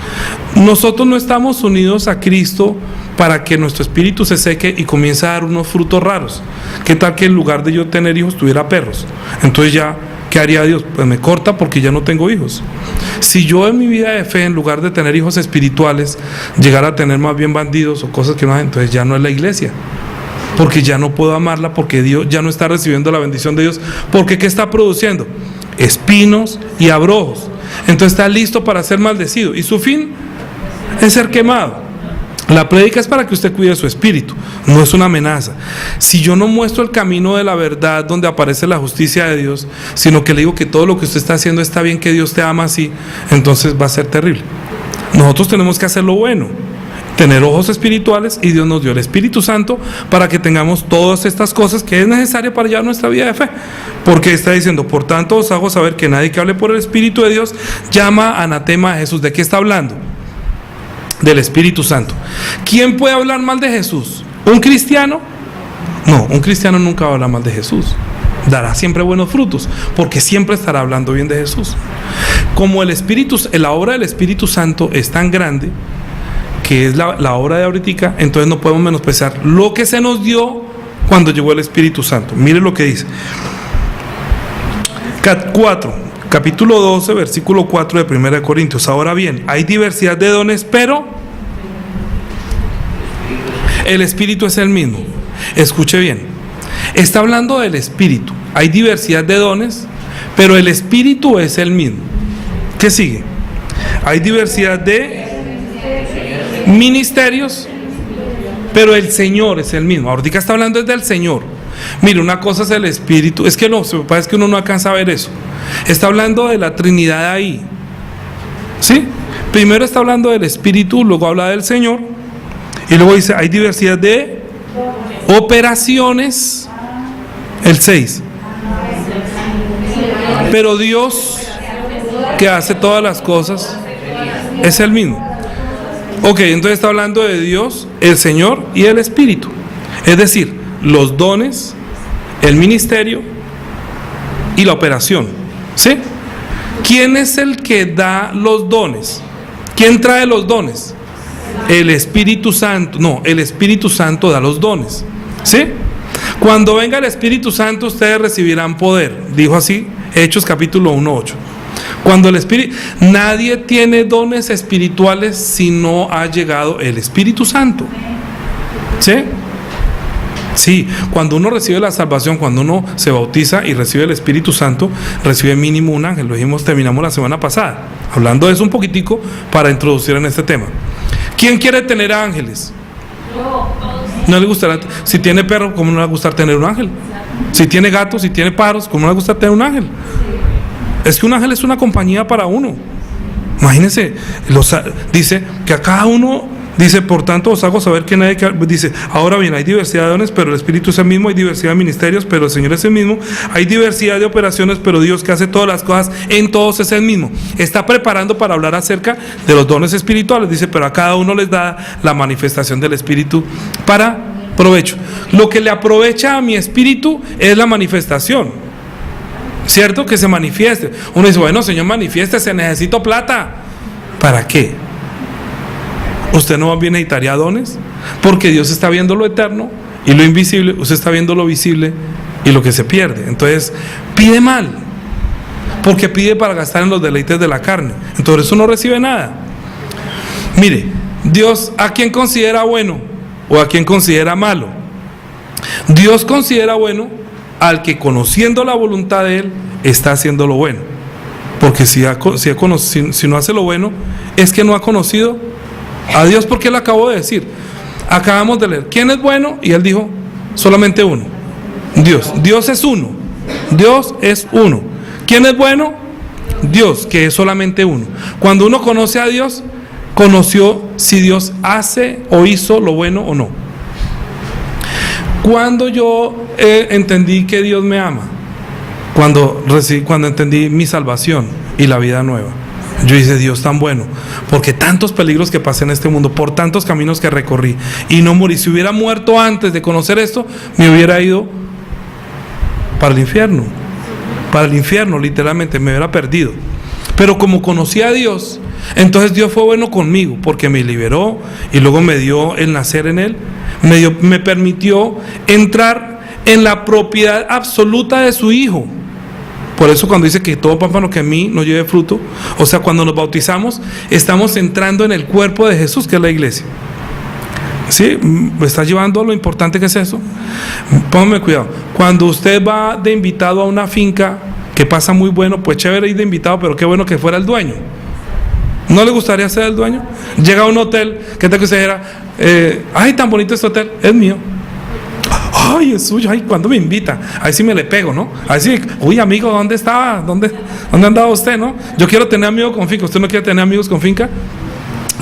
Nosotros no estamos unidos a Cristo para que nuestro espíritu se seque y comience a dar unos frutos raros. ¿Qué tal que en lugar de yo tener hijos tuviera perros? Entonces ya, ¿qué haría Dios? Pues me corta porque ya no tengo hijos. Si yo en mi vida de fe, en lugar de tener hijos espirituales, llegara a tener más bien bandidos o cosas que no hay, entonces ya no es la iglesia. Porque ya no puedo amarla, porque Dios ya no está recibiendo la bendición de Dios. Porque ¿qué está produciendo? Espinos y abrojos. Entonces está listo para ser maldecido. Y su fin es ser quemado. La prédica es para que usted cuide su espíritu, no es una amenaza. Si yo no muestro el camino de la verdad donde aparece la justicia de Dios, sino que le digo que todo lo que usted está haciendo está bien, que Dios te ama así, entonces va a ser terrible. Nosotros tenemos que hacer lo bueno, tener ojos espirituales, y Dios nos dio el Espíritu Santo para que tengamos todas estas cosas que es necesario para llevar nuestra vida de fe. Porque está diciendo: por tanto os hago saber que nadie que hable por el Espíritu de Dios llama anatema a Jesús. ¿De qué está hablando? Del Espíritu Santo. ¿Quién puede hablar mal de Jesús? ¿Un cristiano? No, un cristiano nunca va a hablar mal de Jesús. Dará siempre buenos frutos, porque siempre estará hablando bien de Jesús. Como la obra del Espíritu Santo es tan grande, que es la obra de ahorita, entonces no podemos menospreciar lo que se nos dio cuando llegó el Espíritu Santo. Mire lo que dice. Capítulo 12, versículo 4 de 1 Corintios. Ahora bien, hay diversidad de dones, pero el Espíritu es el mismo. Escuche bien, está hablando del Espíritu. Hay diversidad de dones, pero el Espíritu es el mismo. ¿Qué sigue? Hay diversidad de ministerios, pero el Señor es el mismo. Ahorita está hablando es del Señor. Mire, una cosa es el Espíritu. Es que es que uno no alcanza a ver eso. Está hablando de la Trinidad ahí, ¿sí? Primero está hablando del Espíritu, luego habla del Señor, y luego dice: hay diversidad de operaciones. El 6. Pero Dios, que hace todas las cosas, es el mismo. Ok, entonces está hablando de Dios, el Señor y el Espíritu. Es decir, los dones, el ministerio y la operación, ¿sí? ¿Quién es el que da los dones? ¿Quién trae los dones? El Espíritu Santo. No, el Espíritu Santo da los dones, ¿sí? Cuando venga el Espíritu Santo, ustedes recibirán poder. Dijo así Hechos capítulo 1:8. Cuando el Espíritu, nadie tiene dones espirituales si no ha llegado el Espíritu Santo, ¿sí? Sí, cuando uno recibe la salvación, cuando uno se bautiza y recibe el Espíritu Santo, recibe mínimo un ángel. Lo dijimos, terminamos la semana pasada, hablando de eso un poquitico para introducir en este tema. ¿Quién quiere tener ángeles? No le gustará. Si tiene perro, ¿cómo no le va a gustar tener un ángel? Si tiene gatos, si tiene pájaros, ¿cómo no le gusta tener un ángel? Es que un ángel es una compañía para uno. Imagínense, dice que a cada uno, dice, por tanto os hago saber que nadie, dice, ahora bien, hay diversidad de dones, pero el Espíritu es el mismo, hay diversidad de ministerios, pero el Señor es el mismo, hay diversidad de operaciones, pero Dios que hace todas las cosas, en todos es el mismo. Está preparando para hablar acerca de los dones espirituales, dice, pero a cada uno les da la manifestación del Espíritu para provecho. Lo que le aprovecha a mi espíritu es la manifestación. ¿Cierto? Que se manifieste. Uno dice, bueno, Señor, manifiéstese, necesito plata. ¿Para qué? Usted no bien necesitaría dones, porque Dios está viendo lo eterno y lo invisible, usted está viendo lo visible y lo que se pierde. Entonces, pide mal, porque pide para gastar en los deleites de la carne. Entonces, eso no recibe nada. Mire, Dios, ¿a quién considera bueno o a quién considera malo? Dios considera bueno al que, conociendo la voluntad de Él, está haciendo lo bueno. Porque si no hace lo bueno, es que no ha conocido a Dios, porque Él acabó de decir, acabamos de leer, ¿quién es bueno? Y Él dijo, solamente uno, Dios. Dios es uno. Dios es uno. ¿Quién es bueno? Dios, que es solamente uno. Cuando uno conoce a Dios, conoció si Dios hace o hizo lo bueno o no. Cuando yo entendí que Dios me ama, cuando entendí mi salvación y la vida nueva, yo dije, Dios tan bueno, porque tantos peligros que pasé en este mundo, por tantos caminos que recorrí y no morí. Si hubiera muerto antes de conocer esto, me hubiera ido para el infierno, literalmente, me hubiera perdido. Pero como conocí a Dios, entonces Dios fue bueno conmigo, porque me liberó y luego me dio el nacer en Él, me permitió entrar en la propiedad absoluta de su Hijo. Por eso cuando dice que todo pámpano que a mí no lleve fruto, o sea, cuando nos bautizamos, estamos entrando en el cuerpo de Jesús, que es la iglesia. ¿Sí? ¿Me está llevando a lo importante que es eso? Póngame cuidado. Cuando usted va de invitado a una finca que pasa muy bueno, pues chévere ir de invitado, pero qué bueno que fuera el dueño. ¿No le gustaría ser el dueño? Llega a un hotel, ¿qué tal que usted dijera? Ay, tan bonito este hotel, es mío. Ay, es suyo, ay, ¿cuándo me invita? Ahí sí me le pego, ¿no? Ahí sí, uy, amigo, ¿dónde estaba? ¿Dónde andaba usted, no? Yo quiero tener amigos con finca. ¿Usted no quiere tener amigos con finca?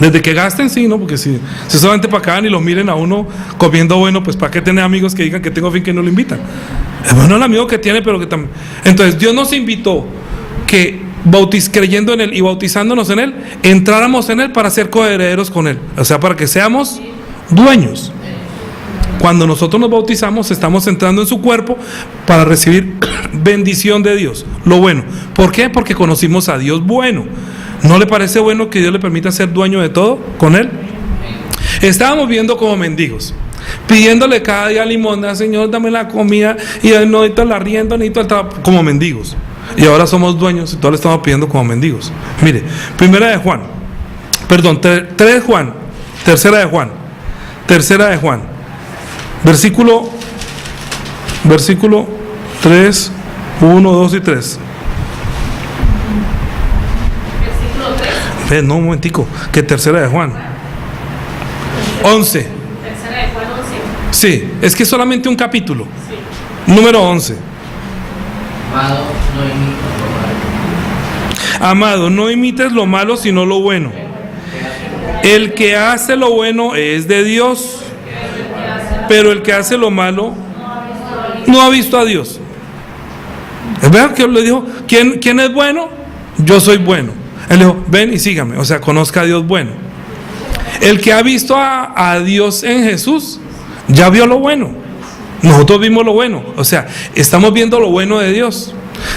Desde que gasten, sí, ¿no? Porque si solamente para acá y lo miren a uno comiendo bueno, pues ¿para qué tener amigos que digan que tengo finca y no lo invitan? Es bueno el amigo que tiene, pero que también. Entonces, Dios nos invitó que creyendo en Él y bautizándonos en Él, entráramos en Él para ser coherederos con Él. O sea, para que seamos dueños. Cuando nosotros nos bautizamos, estamos entrando en su cuerpo para recibir bendición de Dios, lo bueno. ¿Por qué? Porque conocimos a Dios bueno. ¿No le parece bueno que Dios le permita ser dueño de todo con Él? Estábamos viendo como mendigos, pidiéndole cada día limosna, Señor, dame la comida, y no necesito la rienda, necesito el trabajo, como mendigos. Y ahora somos dueños y todos le estamos pidiendo como mendigos. Mire, tercera de Juan, versículo 3, 1, 2 y 3. No, un momentico, que tercera de Juan 11. Tercera de Juan 11. Sí, es que solamente un capítulo. Sí. Número 11. Amado, no imites lo malo, sino lo bueno. El que hace lo bueno es de Dios, pero el que hace lo malo no ha visto a Dios. ¿Es verdad que le dijo? ¿Quién es bueno? Yo soy bueno. Él dijo, ven y sígame, o sea, conozca a Dios bueno. El que ha visto a Dios en Jesús, ya vio lo bueno. Nosotros vimos lo bueno, o sea, estamos viendo lo bueno de Dios.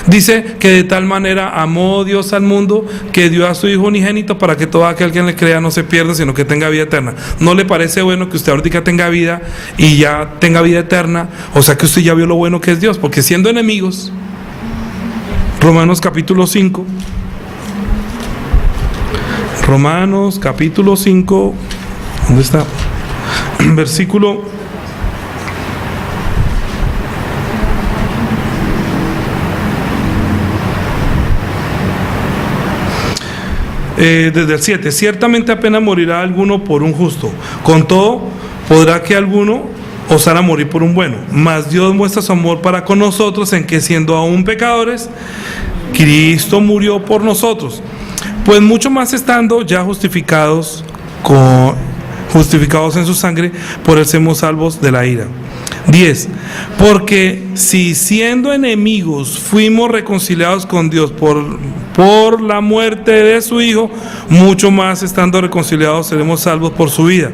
Dice que de tal manera amó Dios al mundo, que dio a su Hijo unigénito para que todo aquel que le crea no se pierda, sino que tenga vida eterna. ¿No le parece bueno que usted ahorita tenga vida y ya tenga vida eterna? O sea, que usted ya vio lo bueno que es Dios, porque siendo enemigos, Romanos capítulo 5, Romanos capítulo 5, ¿dónde está? Versículo 7. Ciertamente apenas morirá alguno por un justo, con todo podrá que alguno osara morir por un bueno. Mas Dios muestra su amor para con nosotros en que, siendo aún pecadores, Cristo murió por nosotros, pues mucho más estando ya justificados en su sangre, por él somos salvos de la ira. 10. Porque si siendo enemigos fuimos reconciliados con Dios por la muerte de su Hijo, mucho más estando reconciliados seremos salvos por su vida.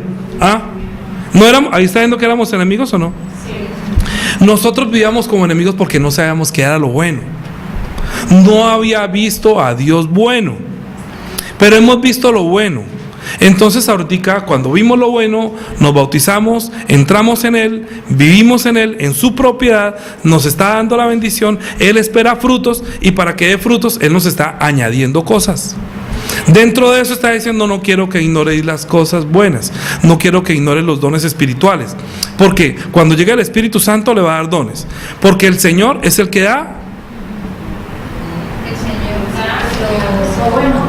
¿No éramos, ahí está viendo que éramos enemigos o no? Sí. Nosotros vivíamos como enemigos porque no sabíamos qué era lo bueno. No había visto a Dios bueno, pero hemos visto lo bueno. Entonces ahorita, cuando vimos lo bueno, nos bautizamos, entramos en Él, vivimos en Él, en su propiedad, nos está dando la bendición, Él espera frutos, y para que dé frutos, Él nos está añadiendo cosas. Dentro de eso está diciendo: no quiero que ignoréis las cosas buenas, no quiero que ignores los dones espirituales, porque cuando llegue el Espíritu Santo le va a dar dones, porque el Señor es el que da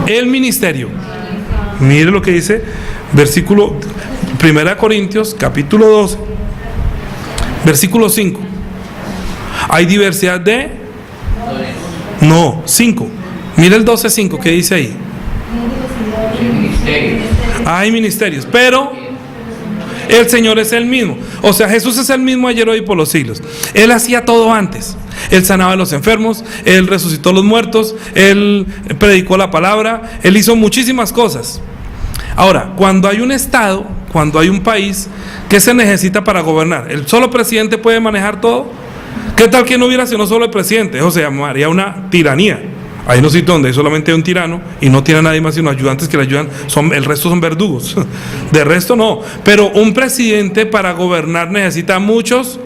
el ministerio. Mire lo que dice versículo 1 Corintios capítulo 12 versículo 5. Hay diversidad de 5. Mire el 12:5 que dice ahí. Hay ministerios, pero el Señor es el mismo. O sea, Jesús es el mismo ayer, hoy y por los siglos. Él hacía todo antes. Él sanaba a los enfermos, Él resucitó a los muertos, Él predicó la palabra, Él hizo muchísimas cosas. Ahora, cuando hay un estado, cuando hay un país, ¿qué se necesita para gobernar? ¿El solo presidente puede manejar todo? ¿Qué tal que no hubiera sino solo el presidente? Eso se llamaría una tiranía. Hay unos sitios donde solamente hay un tirano y no tiene a nadie más sino ayudantes que le ayudan, el resto son verdugos. De resto no. Pero un presidente para gobernar necesita muchos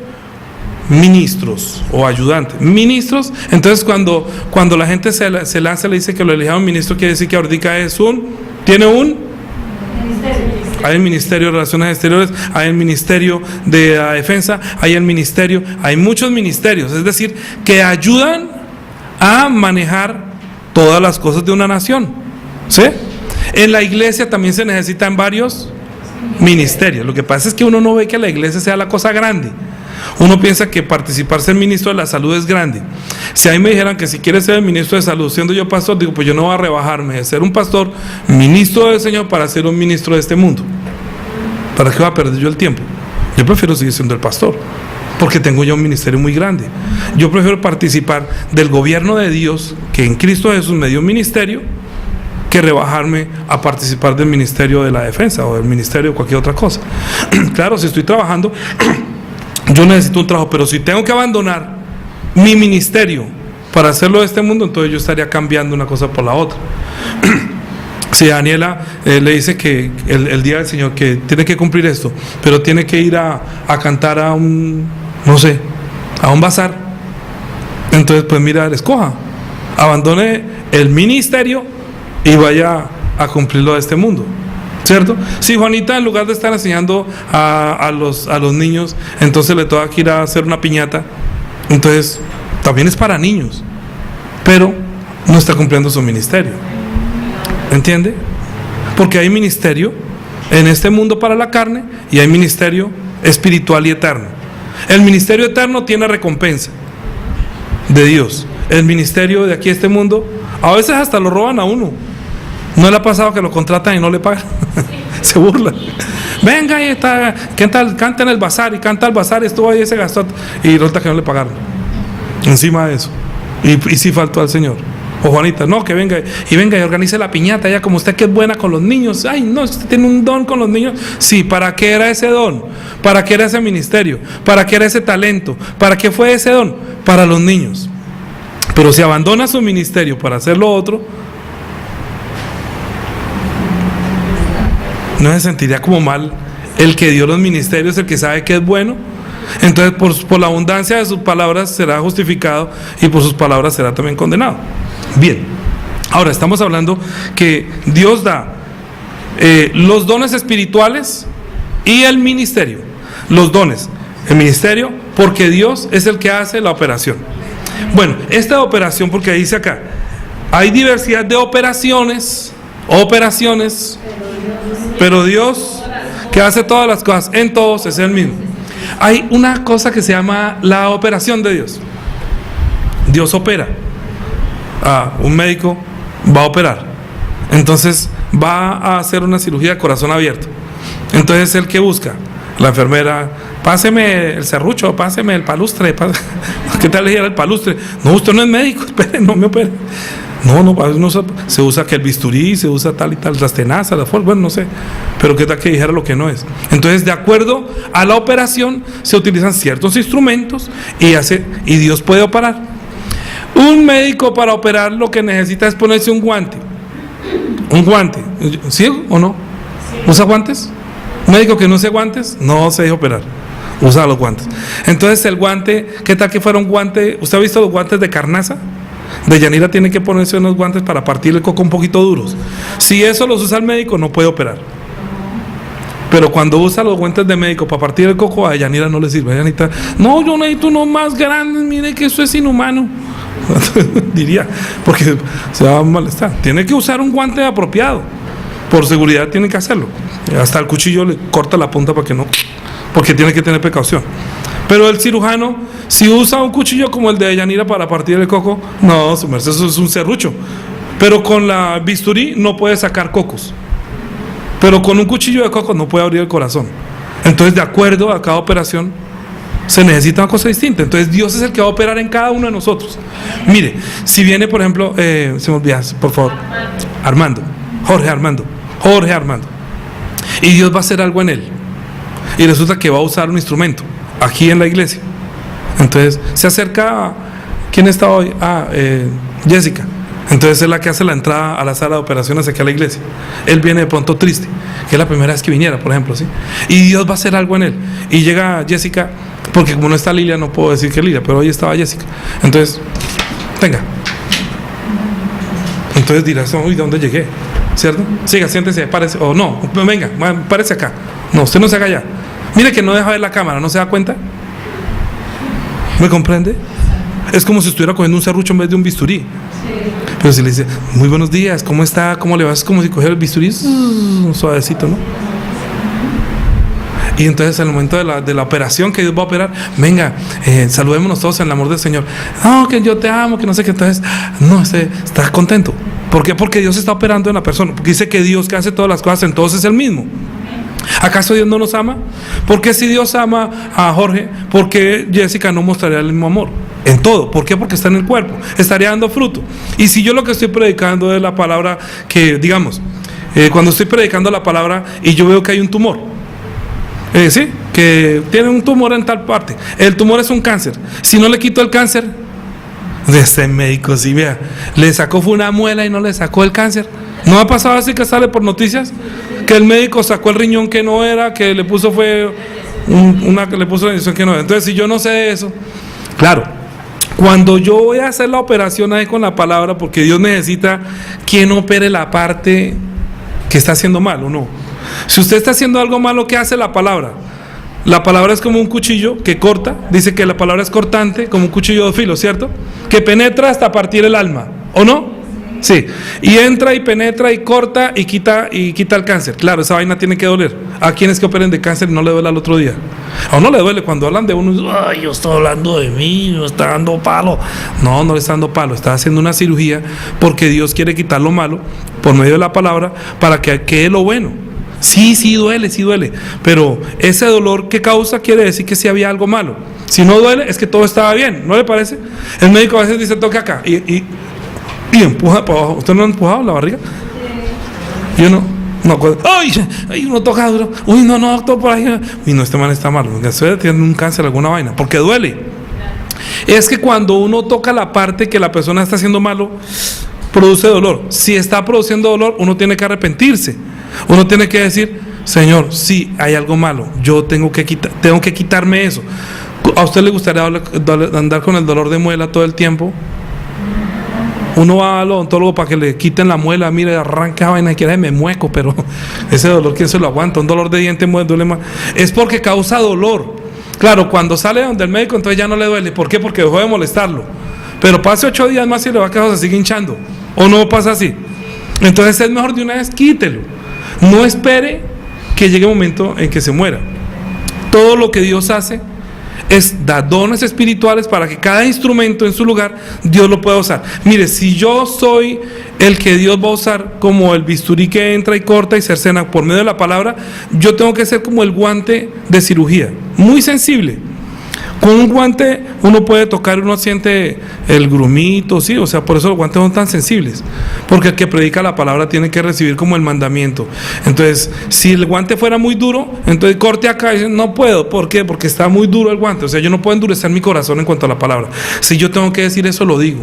ministros o ayudantes. Ministros, entonces cuando la gente se lanza y le dice que lo eligieron ministro, quiere decir que ahorita tiene un hay el Ministerio de Relaciones Exteriores, hay el Ministerio de la Defensa, hay el Ministerio, hay muchos ministerios, es decir, que ayudan a manejar todas las cosas de una nación. ¿Sí? En la iglesia también se necesitan varios ministerios. Lo que pasa es que uno no ve que la iglesia sea la cosa grande. Uno piensa que participar ser ministro de la salud es grande. Si a mí me dijeran que si quieres ser el ministro de salud siendo yo pastor, digo, pues yo no voy a rebajarme de ser un pastor, ministro del Señor, para ser un ministro de este mundo. ¿Para qué voy a perder yo el tiempo? Yo prefiero seguir siendo el pastor, porque tengo ya un ministerio muy grande. Yo prefiero participar del gobierno de Dios, que en Cristo Jesús me dio un ministerio, que rebajarme a participar del ministerio de la defensa o del ministerio de cualquier otra cosa. Claro, si estoy trabajando, yo necesito un trabajo, pero si tengo que abandonar mi ministerio para hacerlo de este mundo, entonces yo estaría cambiando una cosa por la otra. Si Daniela le dice que el día del Señor que tiene que cumplir esto, pero tiene que ir a cantar a un bazar, entonces pues mira, escoja, abandone el ministerio y vaya a cumplirlo de este mundo, ¿cierto? Si Juanita, en lugar de estar enseñando a los niños, entonces le toca que ir a hacer una piñata, entonces también es para niños, pero no está cumpliendo su ministerio. ¿Entiende? Porque hay ministerio en este mundo para la carne y hay ministerio espiritual y eterno. El ministerio eterno tiene recompensa de Dios. El ministerio de aquí, este mundo, a veces hasta lo roban a uno. ¿No le ha pasado que lo contratan y no le pagan? Se burlan. Venga, ahí está, canta en el bazar, y canta el bazar, estuvo ahí, se gastó, y resulta que no le pagaron. Encima de eso. Y sí faltó al Señor. O Juanita, no, que venga y organice la piñata, ya como usted que es buena con los niños. Ay, no, usted tiene un don con los niños. Sí, ¿para qué era ese don? ¿Para qué era ese ministerio? ¿Para qué era ese talento? ¿Para qué fue ese don? Para los niños. Pero si abandona su ministerio para hacer lo otro, ¿no se sentiría como mal el que dio los ministerios, el que sabe que es bueno? Entonces por la abundancia de sus palabras será justificado y por sus palabras será también condenado. Bien, ahora estamos hablando que Dios da los dones espirituales y el ministerio. Los dones, el ministerio, porque Dios es el que hace la operación. Bueno, esta operación, porque dice acá, hay diversidad de operaciones, pero Dios, que hace todas las cosas en todos, es el mismo. Hay una cosa que se llama la operación de Dios. Dios opera. un médico va a operar, entonces va a hacer una cirugía de corazón abierto. Entonces, ¿el que busca? La enfermera: páseme el serrucho, páseme el palustre. ¿Qué tal le dijera el palustre? No, usted no es médico, espere, no me opere. No, se usa que el bisturí, se usa tal y tal, las tenazas, bueno, no sé, pero qué tal que dijera lo que no es. Entonces, de acuerdo a la operación, se utilizan ciertos instrumentos y Dios puede operar. Un médico para operar lo que necesita es ponerse un guante. Un guante, ¿sí o no? ¿Usa guantes? Un médico que no use guantes no se deja operar, usa los guantes. Entonces, el guante, ¿qué tal que fuera un guante? ¿Usted ha visto los guantes de carnaza? De Yanira tiene que ponerse unos guantes para partir el coco un poquito duros. Si eso los usa el médico, no puede operar. Pero cuando usa los guantes de médico para partir el coco, a Yanira no le sirve. Yanira: no, yo necesito unos más grandes, mire que eso es inhumano. Diría, porque se va a molestar. Tiene que usar un guante apropiado. Por seguridad tiene que hacerlo. Hasta el cuchillo le corta la punta para que no, porque tiene que tener precaución. Pero el cirujano, si usa un cuchillo como el de Yanira para partir el coco, no, su merced, eso es un serrucho. Pero con la bisturí no puede sacar cocos. Pero con un cuchillo de coco no puede abrir el corazón. Entonces, de acuerdo a cada operación, se necesita una cosa distinta. Entonces, Dios es el que va a operar en cada uno de nosotros. Mire, si viene, por ejemplo, se me olvida, por favor, Jorge Armando. Y Dios va a hacer algo en él. Y resulta que va a usar un instrumento aquí en la iglesia. Entonces se acerca, ¿quién está hoy? Jessica. Entonces es la que hace la entrada a la sala de operaciones aquí a la iglesia. Él viene de pronto triste, que es la primera vez que viniera, por ejemplo, ¿sí? Y Dios va a hacer algo en él. Y llega Jessica, porque como no está Lilia, no puedo decir que Lilia, pero hoy estaba Jessica. Entonces, venga. Entonces dirás: uy, ¿de dónde llegué? ¿Cierto? Siga, siéntese, párese. O no, venga, párese acá. No, usted no se haga allá. Mire que no deja ver la cámara, ¿no se da cuenta? ¿Me comprende? Es como si estuviera cogiendo un serrucho en vez de un bisturí. Sí. Pero si le dice: muy buenos días, ¿cómo está? ¿Cómo le va? Es como si cogiera el bisturí suavecito, ¿no? Y entonces en el momento de la operación que Dios va a operar, venga, saludémonos todos en el amor del Señor. No, que yo te amo, que no sé qué. Entonces, no, está contento. ¿Por qué? Porque Dios está operando en la persona. Porque dice que Dios, que hace todas las cosas, entonces es el mismo. ¿Acaso Dios no nos ama? Porque si Dios ama a Jorge, ¿por qué Jessica no mostraría el mismo amor? En todo. ¿Por qué? Porque está en el cuerpo, estaría dando fruto. Y si yo lo que estoy predicando es la palabra, que digamos, cuando estoy predicando la palabra y yo veo que hay un tumor, sí, que tiene un tumor en tal parte, el tumor es un cáncer, si no le quito el cáncer, de este médico, sí, vea, le sacó fue una muela y no le sacó el cáncer. ¿No ha pasado así que sale por noticias? Que el médico sacó el riñón que no era, que le puso fue que le puso la inyección que no era. Entonces, si yo no sé de eso, claro, cuando yo voy a hacer la operación ahí con la palabra, porque Dios necesita quien opere la parte que está haciendo mal, ¿o no? Si usted está haciendo algo malo, ¿qué hace la palabra? La palabra es como un cuchillo que corta. Dice que la palabra es cortante, como un cuchillo de filo, ¿cierto? Que penetra hasta partir el alma, ¿o no? Sí, y entra y penetra y corta y quita el cáncer. Claro, esa vaina tiene que doler. A quienes que operen de cáncer no le duele al otro día. A uno le duele cuando hablan de uno: ay, yo estoy hablando de mí, me está dando palo. No, no le está dando palo, está haciendo una cirugía porque Dios quiere quitar lo malo por medio de la palabra para que quede lo bueno. Sí duele, pero ese dolor que causa quiere decir que sí había algo malo. Si no duele, es que todo estaba bien, ¿no le parece? El médico a veces dice: toque acá y empuja para abajo. ¿Usted no ha empujado la barriga? Yo no. ¡Ay! Uno toca duro. Uy, no, doctor, por ahí. Uy, no, este man está malo. Usted tiene un cáncer, alguna vaina, porque duele. Es que cuando uno toca la parte que la persona está haciendo malo, produce dolor. Si está produciendo dolor, uno tiene que arrepentirse. Uno tiene que decir: Señor, sí, hay algo malo. Yo tengo que quitarme eso. ¿A usted le gustaría andar con el dolor de muela todo el tiempo? Uno va al odontólogo para que le quiten la muela, mire, arranca vaina y quiera, me mueco, pero ese dolor, ¿quién se lo aguanta? Un dolor de diente duele más. Es porque causa dolor. Claro, cuando sale donde el médico, entonces ya no le duele. ¿Por qué? Porque dejó de molestarlo. Pero pase 8 días más y le va a quedar, se sigue hinchando. ¿O no pasa así? Entonces es mejor de una vez, quítelo. No espere que llegue el momento en que se muera. Todo lo que Dios hace da dones espirituales para que cada instrumento en su lugar Dios lo pueda usar. Mire, si yo soy el que Dios va a usar como el bisturí que entra y corta y cercena por medio de la palabra, yo tengo que ser como el guante de cirugía, muy sensible. Con un guante uno puede tocar y uno siente el grumito, sí, o sea, por eso los guantes son tan sensibles, porque el que predica la palabra tiene que recibir como el mandamiento. Entonces, si el guante fuera muy duro, entonces corte acá y dice, no puedo, ¿por qué? Porque está muy duro el guante, o sea, yo no puedo endurecer mi corazón en cuanto a la palabra. Si yo tengo que decir eso, lo digo.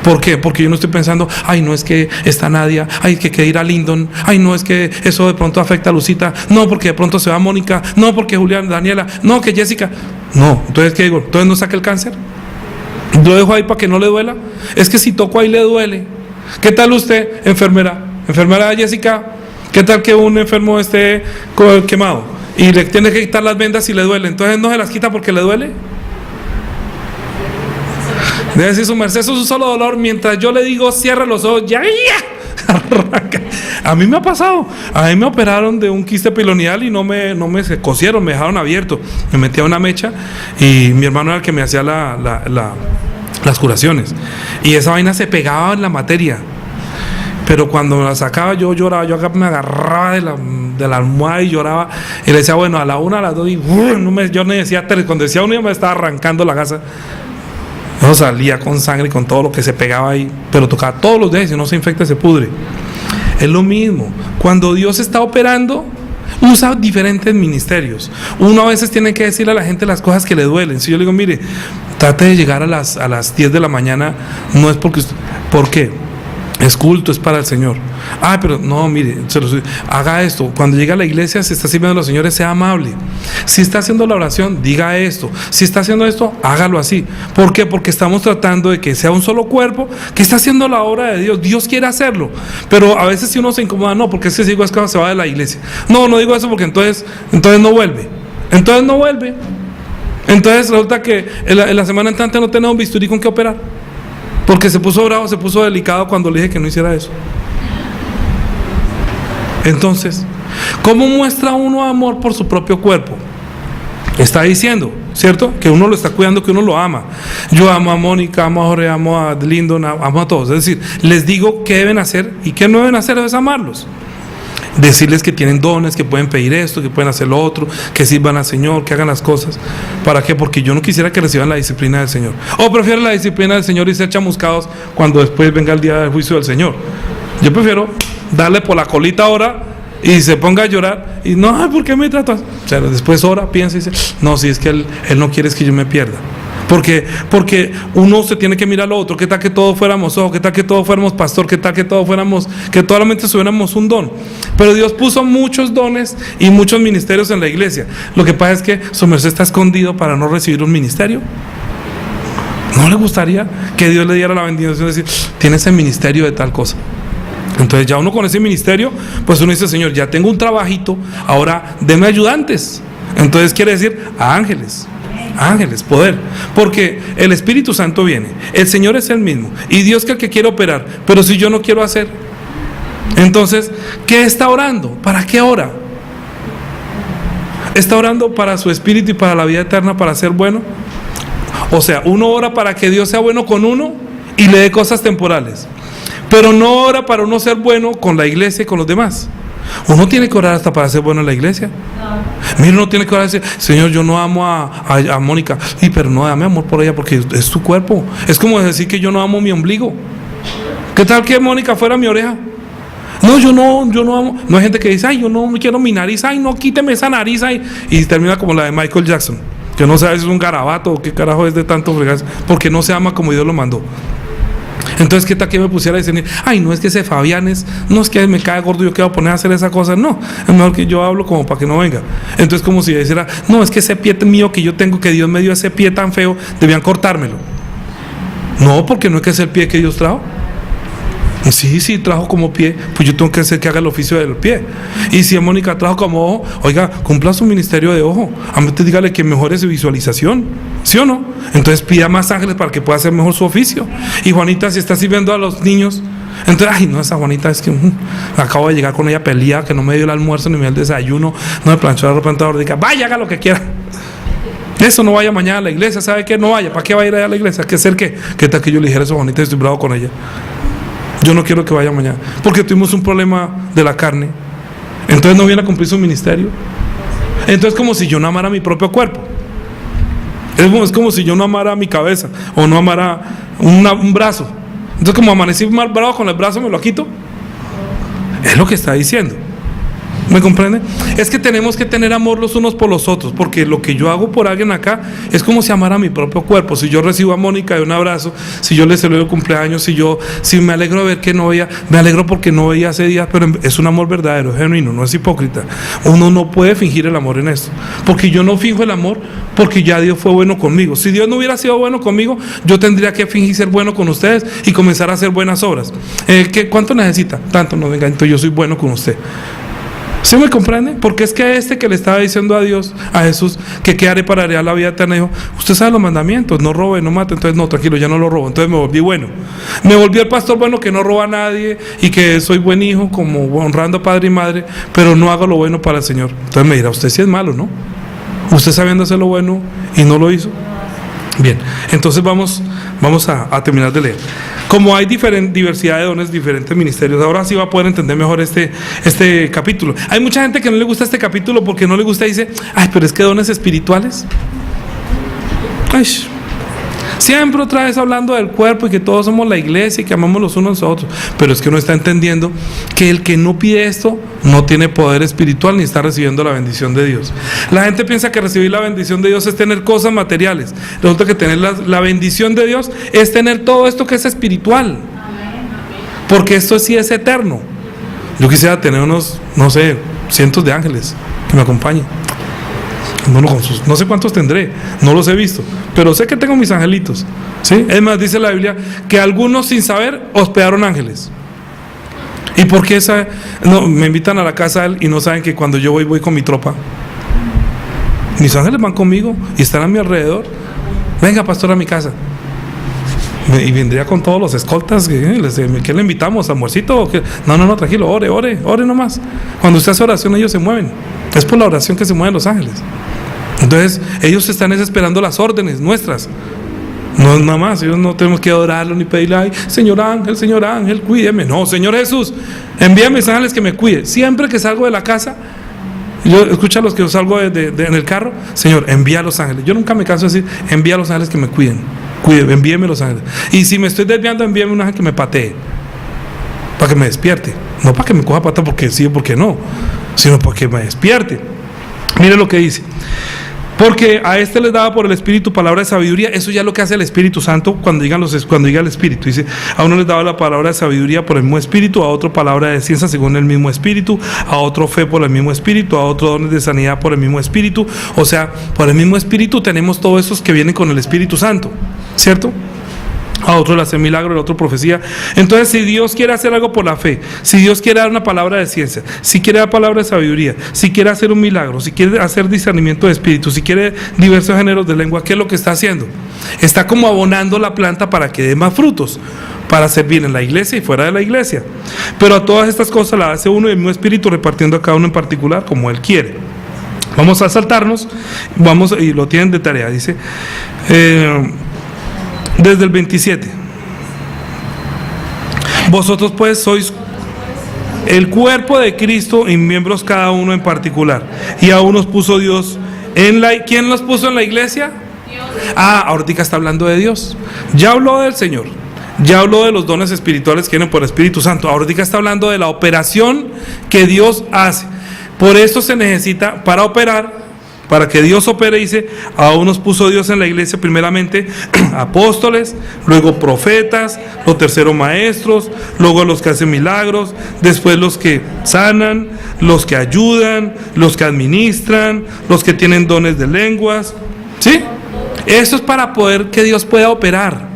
¿Por qué? Porque yo no estoy pensando, ay, no es que está Nadia, ay, que ir a Lindon, ay, no es que eso de pronto afecta a Lucita, no, porque de pronto se va Mónica, no, porque Julián, Daniela, no, que Jessica. No, entonces, ¿qué digo? Entonces no saque el cáncer. Lo dejo ahí para que no le duela. Es que si toco ahí le duele. ¿Qué tal usted, enfermera? Enfermera Jessica, ¿qué tal que un enfermo esté quemado y le tiene que quitar las vendas y le duele? Entonces no se las quita porque le duele. Debe decir su merced, eso es un solo dolor. Mientras yo le digo cierra los ojos, ya arranca. A mí me ha pasado. A mí me operaron de un quiste piloneal y no me se cosieron, me dejaron abierto. Me metía una mecha y mi hermano era el que me hacía las curaciones. Y esa vaina se pegaba en la materia. Pero cuando me la sacaba yo lloraba, yo me agarraba de la almohada y lloraba. Y le decía, bueno, a la 1, a las 2 y yo no decía 3. Cuando decía 1 ya me estaba arrancando la gasa. Eso salía con sangre y con todo lo que se pegaba ahí, pero tocaba todos los días, si no se infecta se pudre. Es lo mismo, cuando Dios está operando, usa diferentes ministerios. Uno a veces tiene que decirle a la gente las cosas que le duelen. Si yo le digo, mire, trate de llegar a las 10 de la mañana, no es porque usted, ¿por qué? Es culto, es para el Señor. Ah, pero no, mire, haga esto. Cuando llega a la iglesia, si está sirviendo a los señores, sea amable. Si está haciendo la oración, diga esto. Si está haciendo esto, hágalo así. ¿Por qué? Porque estamos tratando de que sea un solo cuerpo que está haciendo la obra de Dios. Dios quiere hacerlo. Pero a veces si uno se incomoda, no, porque es que si digo es que se va de la iglesia. No digo eso porque entonces no vuelve. Entonces no vuelve. Entonces resulta que en la semana entrante no tenemos bisturí con qué operar. Porque se puso bravo, se puso delicado cuando le dije que no hiciera eso. Entonces, ¿cómo muestra uno amor por su propio cuerpo? Está diciendo, ¿cierto? Que uno lo está cuidando, que uno lo ama. Yo amo a Mónica, amo a Jorge, amo a Lindon, amo a todos. Es decir, les digo qué deben hacer y qué no deben hacer, es amarlos. Decirles que tienen dones, que pueden pedir esto, que pueden hacer lo otro, que sirvan al Señor, que hagan las cosas. ¿Para qué? Porque yo no quisiera que reciban la disciplina del Señor. O prefiero la disciplina del Señor y ser chamuscados cuando después venga el día del juicio del Señor. Yo prefiero darle por la colita ahora y se ponga a llorar y no, ¿por qué me tratas? O sea, después ora, piensa y dice, no, si es que él no quiere es que yo me pierda. Porque uno se tiene que mirar al otro. ¿Qué tal que todos fuéramos ojo? ¿Qué tal que todos fuéramos pastor? ¿Qué tal que todos fuéramos, que solamente tuviéramos un don? Pero Dios puso muchos dones y muchos ministerios en la iglesia. Lo que pasa es que su merced está escondido para no recibir un ministerio. ¿No le gustaría que Dios le diera la bendición de decir, tiene ese ministerio de tal cosa? Entonces ya uno con ese ministerio, pues uno dice, Señor, ya tengo un trabajito, ahora deme ayudantes. Entonces quiere decir a ángeles, poder, porque el Espíritu Santo viene, el Señor es el mismo y Dios que el que quiere operar, pero si yo no quiero hacer, entonces, ¿qué está orando? ¿Para qué ora? ¿Está orando para su espíritu y para la vida eterna, para ser bueno? O sea, uno ora para que Dios sea bueno con uno y le dé cosas temporales, pero no ora para uno ser bueno con la iglesia y con los demás. Uno tiene que orar hasta para ser bueno en la iglesia. Mira, uno tiene que orar y decir, Señor, yo no amo a Mónica, pero no, dame amor por ella porque es tu cuerpo. Es como decir que yo no amo mi ombligo. ¿Qué tal que Mónica fuera mi oreja? No, yo no amo. No hay gente que dice, ay, yo no quiero mi nariz, ay, no, quíteme esa nariz, ay. Y termina como la de Michael Jackson, que no sabe si es un garabato o qué carajo es de tanto fregarse, porque no se ama como Dios lo mandó. Entonces, ¿qué tal que me pusiera a decir, ay, no es que ese Fabián no es que me cae gordo, yo quiero poner a hacer esa cosa? No, es mejor que yo hablo como para que no venga. Entonces, como si dijera, no, es que ese pie mío que yo tengo, que Dios me dio ese pie tan feo, debían cortármelo. No, porque no es que es el pie que Dios trajo. Sí, trajo como pie, pues yo tengo que hacer que haga el oficio del pie. Y si Mónica trajo como ojo, oiga, cumpla su ministerio de ojo. A mí te dígale que mejore su visualización, ¿sí o no? Entonces pida más ángeles para que pueda hacer mejor su oficio. Y Juanita, si está sirviendo a los niños, entonces, ay, no, esa Juanita es que acabo de llegar con ella peleada, que no me dio el almuerzo ni me dio el desayuno, no me planchó la ropa, entonces diga, vaya, haga lo que quiera. Eso, no vaya mañana a la iglesia. ¿Sabe qué? No vaya. ¿Para qué va a ir allá a la iglesia? ¿Qué hacer qué? ¿Qué tal que yo le dijera eso a Juanita y estoy bravo con ella? Yo no quiero que vaya mañana, porque tuvimos un problema de la carne. Entonces no viene a cumplir su ministerio. Entonces, como si yo no amara mi propio cuerpo. Es como si yo no amara mi cabeza, o no amara un brazo. Entonces, como amanecí mal bravo con el brazo, me lo quito. Es lo que está diciendo. ¿Me comprende? Es que tenemos que tener amor los unos por los otros, porque lo que yo hago por alguien acá es como si amara mi propio cuerpo. Si yo recibo a Mónica de un abrazo, si yo le celebro el cumpleaños, si me alegro de ver que no veía, me alegro porque no veía hace días, pero es un amor verdadero, genuino, no es hipócrita. Uno no puede fingir el amor en esto, porque yo no finjo el amor, porque ya Dios fue bueno conmigo. Si Dios no hubiera sido bueno conmigo, yo tendría que fingir ser bueno con ustedes y comenzar a hacer buenas obras. ¿Cuánto necesita? Tanto. No, venga, entonces yo soy bueno con usted. ¿Sí me comprende? Porque es que a este que le estaba diciendo a Dios, a Jesús, que qué haré para heredar la vida eterna, dijo, usted sabe los mandamientos, no robe, no mate. Entonces no, tranquilo, ya no lo robo. Entonces me volví bueno. Me volví el pastor bueno que no roba a nadie y que soy buen hijo, como honrando a padre y madre, pero no hago lo bueno para el Señor. Entonces me dirá, usted sí es malo, ¿no? Usted sabiendo hacer lo bueno y no lo hizo. Bien, entonces vamos a terminar de leer. Como hay diversidad de dones, diferentes ministerios, ahora sí va a poder entender mejor este capítulo. Hay mucha gente que no le gusta este capítulo porque no le gusta y dice, ay, pero es que dones espirituales. Ay, siempre otra vez hablando del cuerpo y que todos somos la iglesia y que amamos los unos a los otros, pero es que no está entendiendo que el que no pide esto no tiene poder espiritual ni está recibiendo la bendición de Dios. La gente piensa que recibir la bendición de Dios es tener cosas materiales. Resulta que tener la bendición de Dios es tener todo esto que es espiritual, porque esto sí es eterno. Yo quisiera tener unos, no sé, cientos de ángeles que me acompañen. Bueno, no sé cuántos tendré, no los he visto, pero sé que tengo mis angelitos, ¿sí? Es más, dice la Biblia que algunos sin saber hospedaron ángeles. ¿Y por qué me invitan a la casa y no saben que cuando yo voy con mi tropa? Mis ángeles van conmigo y están a mi alrededor. Venga, pastor, a mi casa. Y vendría con todos los escoltas. ¿Qué le invitamos? ¿Almuercito? No, tranquilo, ore nomás. Cuando usted hace oración, ellos se mueven. Es por la oración que se mueven los ángeles. Entonces, ellos están esperando las órdenes nuestras. No es nada más, ellos no tenemos que adorarlo ni pedirle, ay, Señor ángel, cuídeme. No, Señor Jesús, envíame ángeles que me cuiden. Siempre que salgo de la casa, yo escucho a los que salgo en el carro, Señor, envía a los ángeles. Yo nunca me canso de decir, envía a los ángeles que me cuiden. Envíeme los ángeles. Y si me estoy desviando, envíame un ángel que me patee, para que me despierte. No para que me coja pata porque sí o porque no, sino porque me despierte. Mire lo que dice. Porque a este les daba por el Espíritu palabra de sabiduría. Eso ya es lo que hace el Espíritu Santo cuando diga el Espíritu. Dice, a uno les daba la palabra de sabiduría por el mismo Espíritu, a otro palabra de ciencia según el mismo Espíritu, a otro fe por el mismo Espíritu, a otro dones de sanidad por el mismo Espíritu. O sea, por el mismo Espíritu tenemos todos esos que vienen con el Espíritu Santo, ¿cierto? A otro le hace milagro, el otro profecía. Entonces, si Dios quiere hacer algo por la fe, si Dios quiere dar una palabra de ciencia, si quiere dar palabra de sabiduría, si quiere hacer un milagro, si quiere hacer discernimiento de espíritu, si quiere diversos géneros de lengua, ¿qué es lo que está haciendo? Está como abonando la planta para que dé más frutos, para servir en la iglesia y fuera de la iglesia. Pero a todas estas cosas las hace uno y el mismo Espíritu, repartiendo a cada uno en particular como Él quiere. Vamos a saltarnos, y lo tienen de tarea, dice desde el 27. Vosotros pues sois el cuerpo de Cristo y miembros cada uno en particular. Y aún nos puso Dios ¿quién los puso en la iglesia? Dios. Ahorita está hablando de Dios. Ya habló del Señor, ya habló de los dones espirituales que vienen por el Espíritu Santo. Ahorita está hablando de la operación que Dios hace. Por eso se necesita, para operar, para que Dios opere, dice, aún nos puso Dios en la iglesia primeramente apóstoles, luego profetas, los terceros maestros, luego los que hacen milagros, después los que sanan, los que ayudan, los que administran, los que tienen dones de lenguas, ¿sí? Eso es para poder que Dios pueda operar,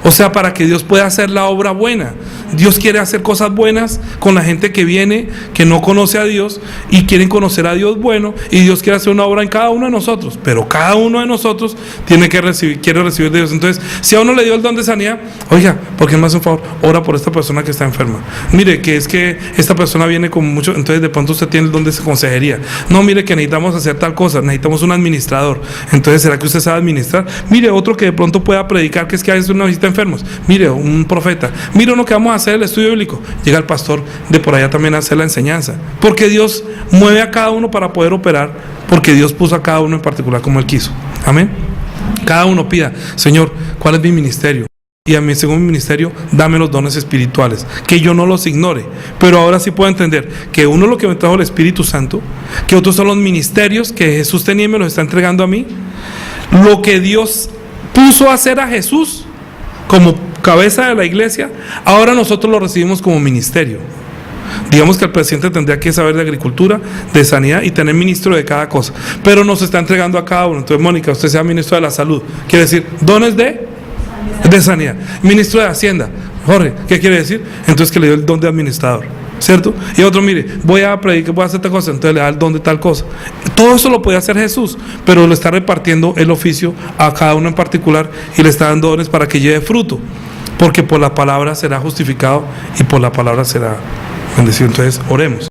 o sea, para que Dios pueda hacer la obra buena. Dios quiere hacer cosas buenas con la gente que viene, que no conoce a Dios y quieren conocer a Dios bueno, y Dios quiere hacer una obra en cada uno de nosotros, pero cada uno de nosotros quiere recibir de Dios. Entonces, si a uno le dio el don de sanidad, oiga, ¿por qué me hace un favor? Ora por esta persona que está enferma. Mire, que es que esta persona viene con mucho, entonces de pronto usted tiene el don de consejería. No, mire que necesitamos hacer tal cosa, necesitamos un administrador. Entonces, ¿será que usted sabe administrar? Mire, otro que de pronto pueda predicar, que es que a veces uno visita enfermos. Mire, un profeta. Mire, uno que vamos a hacer el estudio bíblico. Llega el pastor de por allá también a hacer la enseñanza. Porque Dios mueve a cada uno para poder operar, porque Dios puso a cada uno en particular como Él quiso. Amén. Cada uno pida, Señor, ¿cuál es mi ministerio? Y a mí, según mi ministerio, dame los dones espirituales, que yo no los ignore, pero ahora sí puedo entender que uno es lo que me trajo el Espíritu Santo, que otros son los ministerios que Jesús tenía y me los está entregando a mí. Lo que Dios puso a hacer a Jesús como cabeza de la iglesia, ahora nosotros lo recibimos como ministerio. Digamos que el presidente tendría que saber de agricultura, de sanidad y tener ministro de cada cosa, pero nos está entregando a cada uno. Entonces, Mónica, usted sea ministro de la salud, quiere decir dones de sanidad. Ministro de Hacienda, Jorge, ¿qué quiere decir? Entonces que le dio el don de administrador, ¿cierto? Y otro, mire, voy a predicar, voy a hacer tal cosa, entonces le da el don de tal cosa. Todo eso lo puede hacer Jesús, pero lo está repartiendo el oficio a cada uno en particular y le está dando dones para que lleve fruto, porque por la palabra será justificado y por la palabra será bendecido. Entonces, oremos.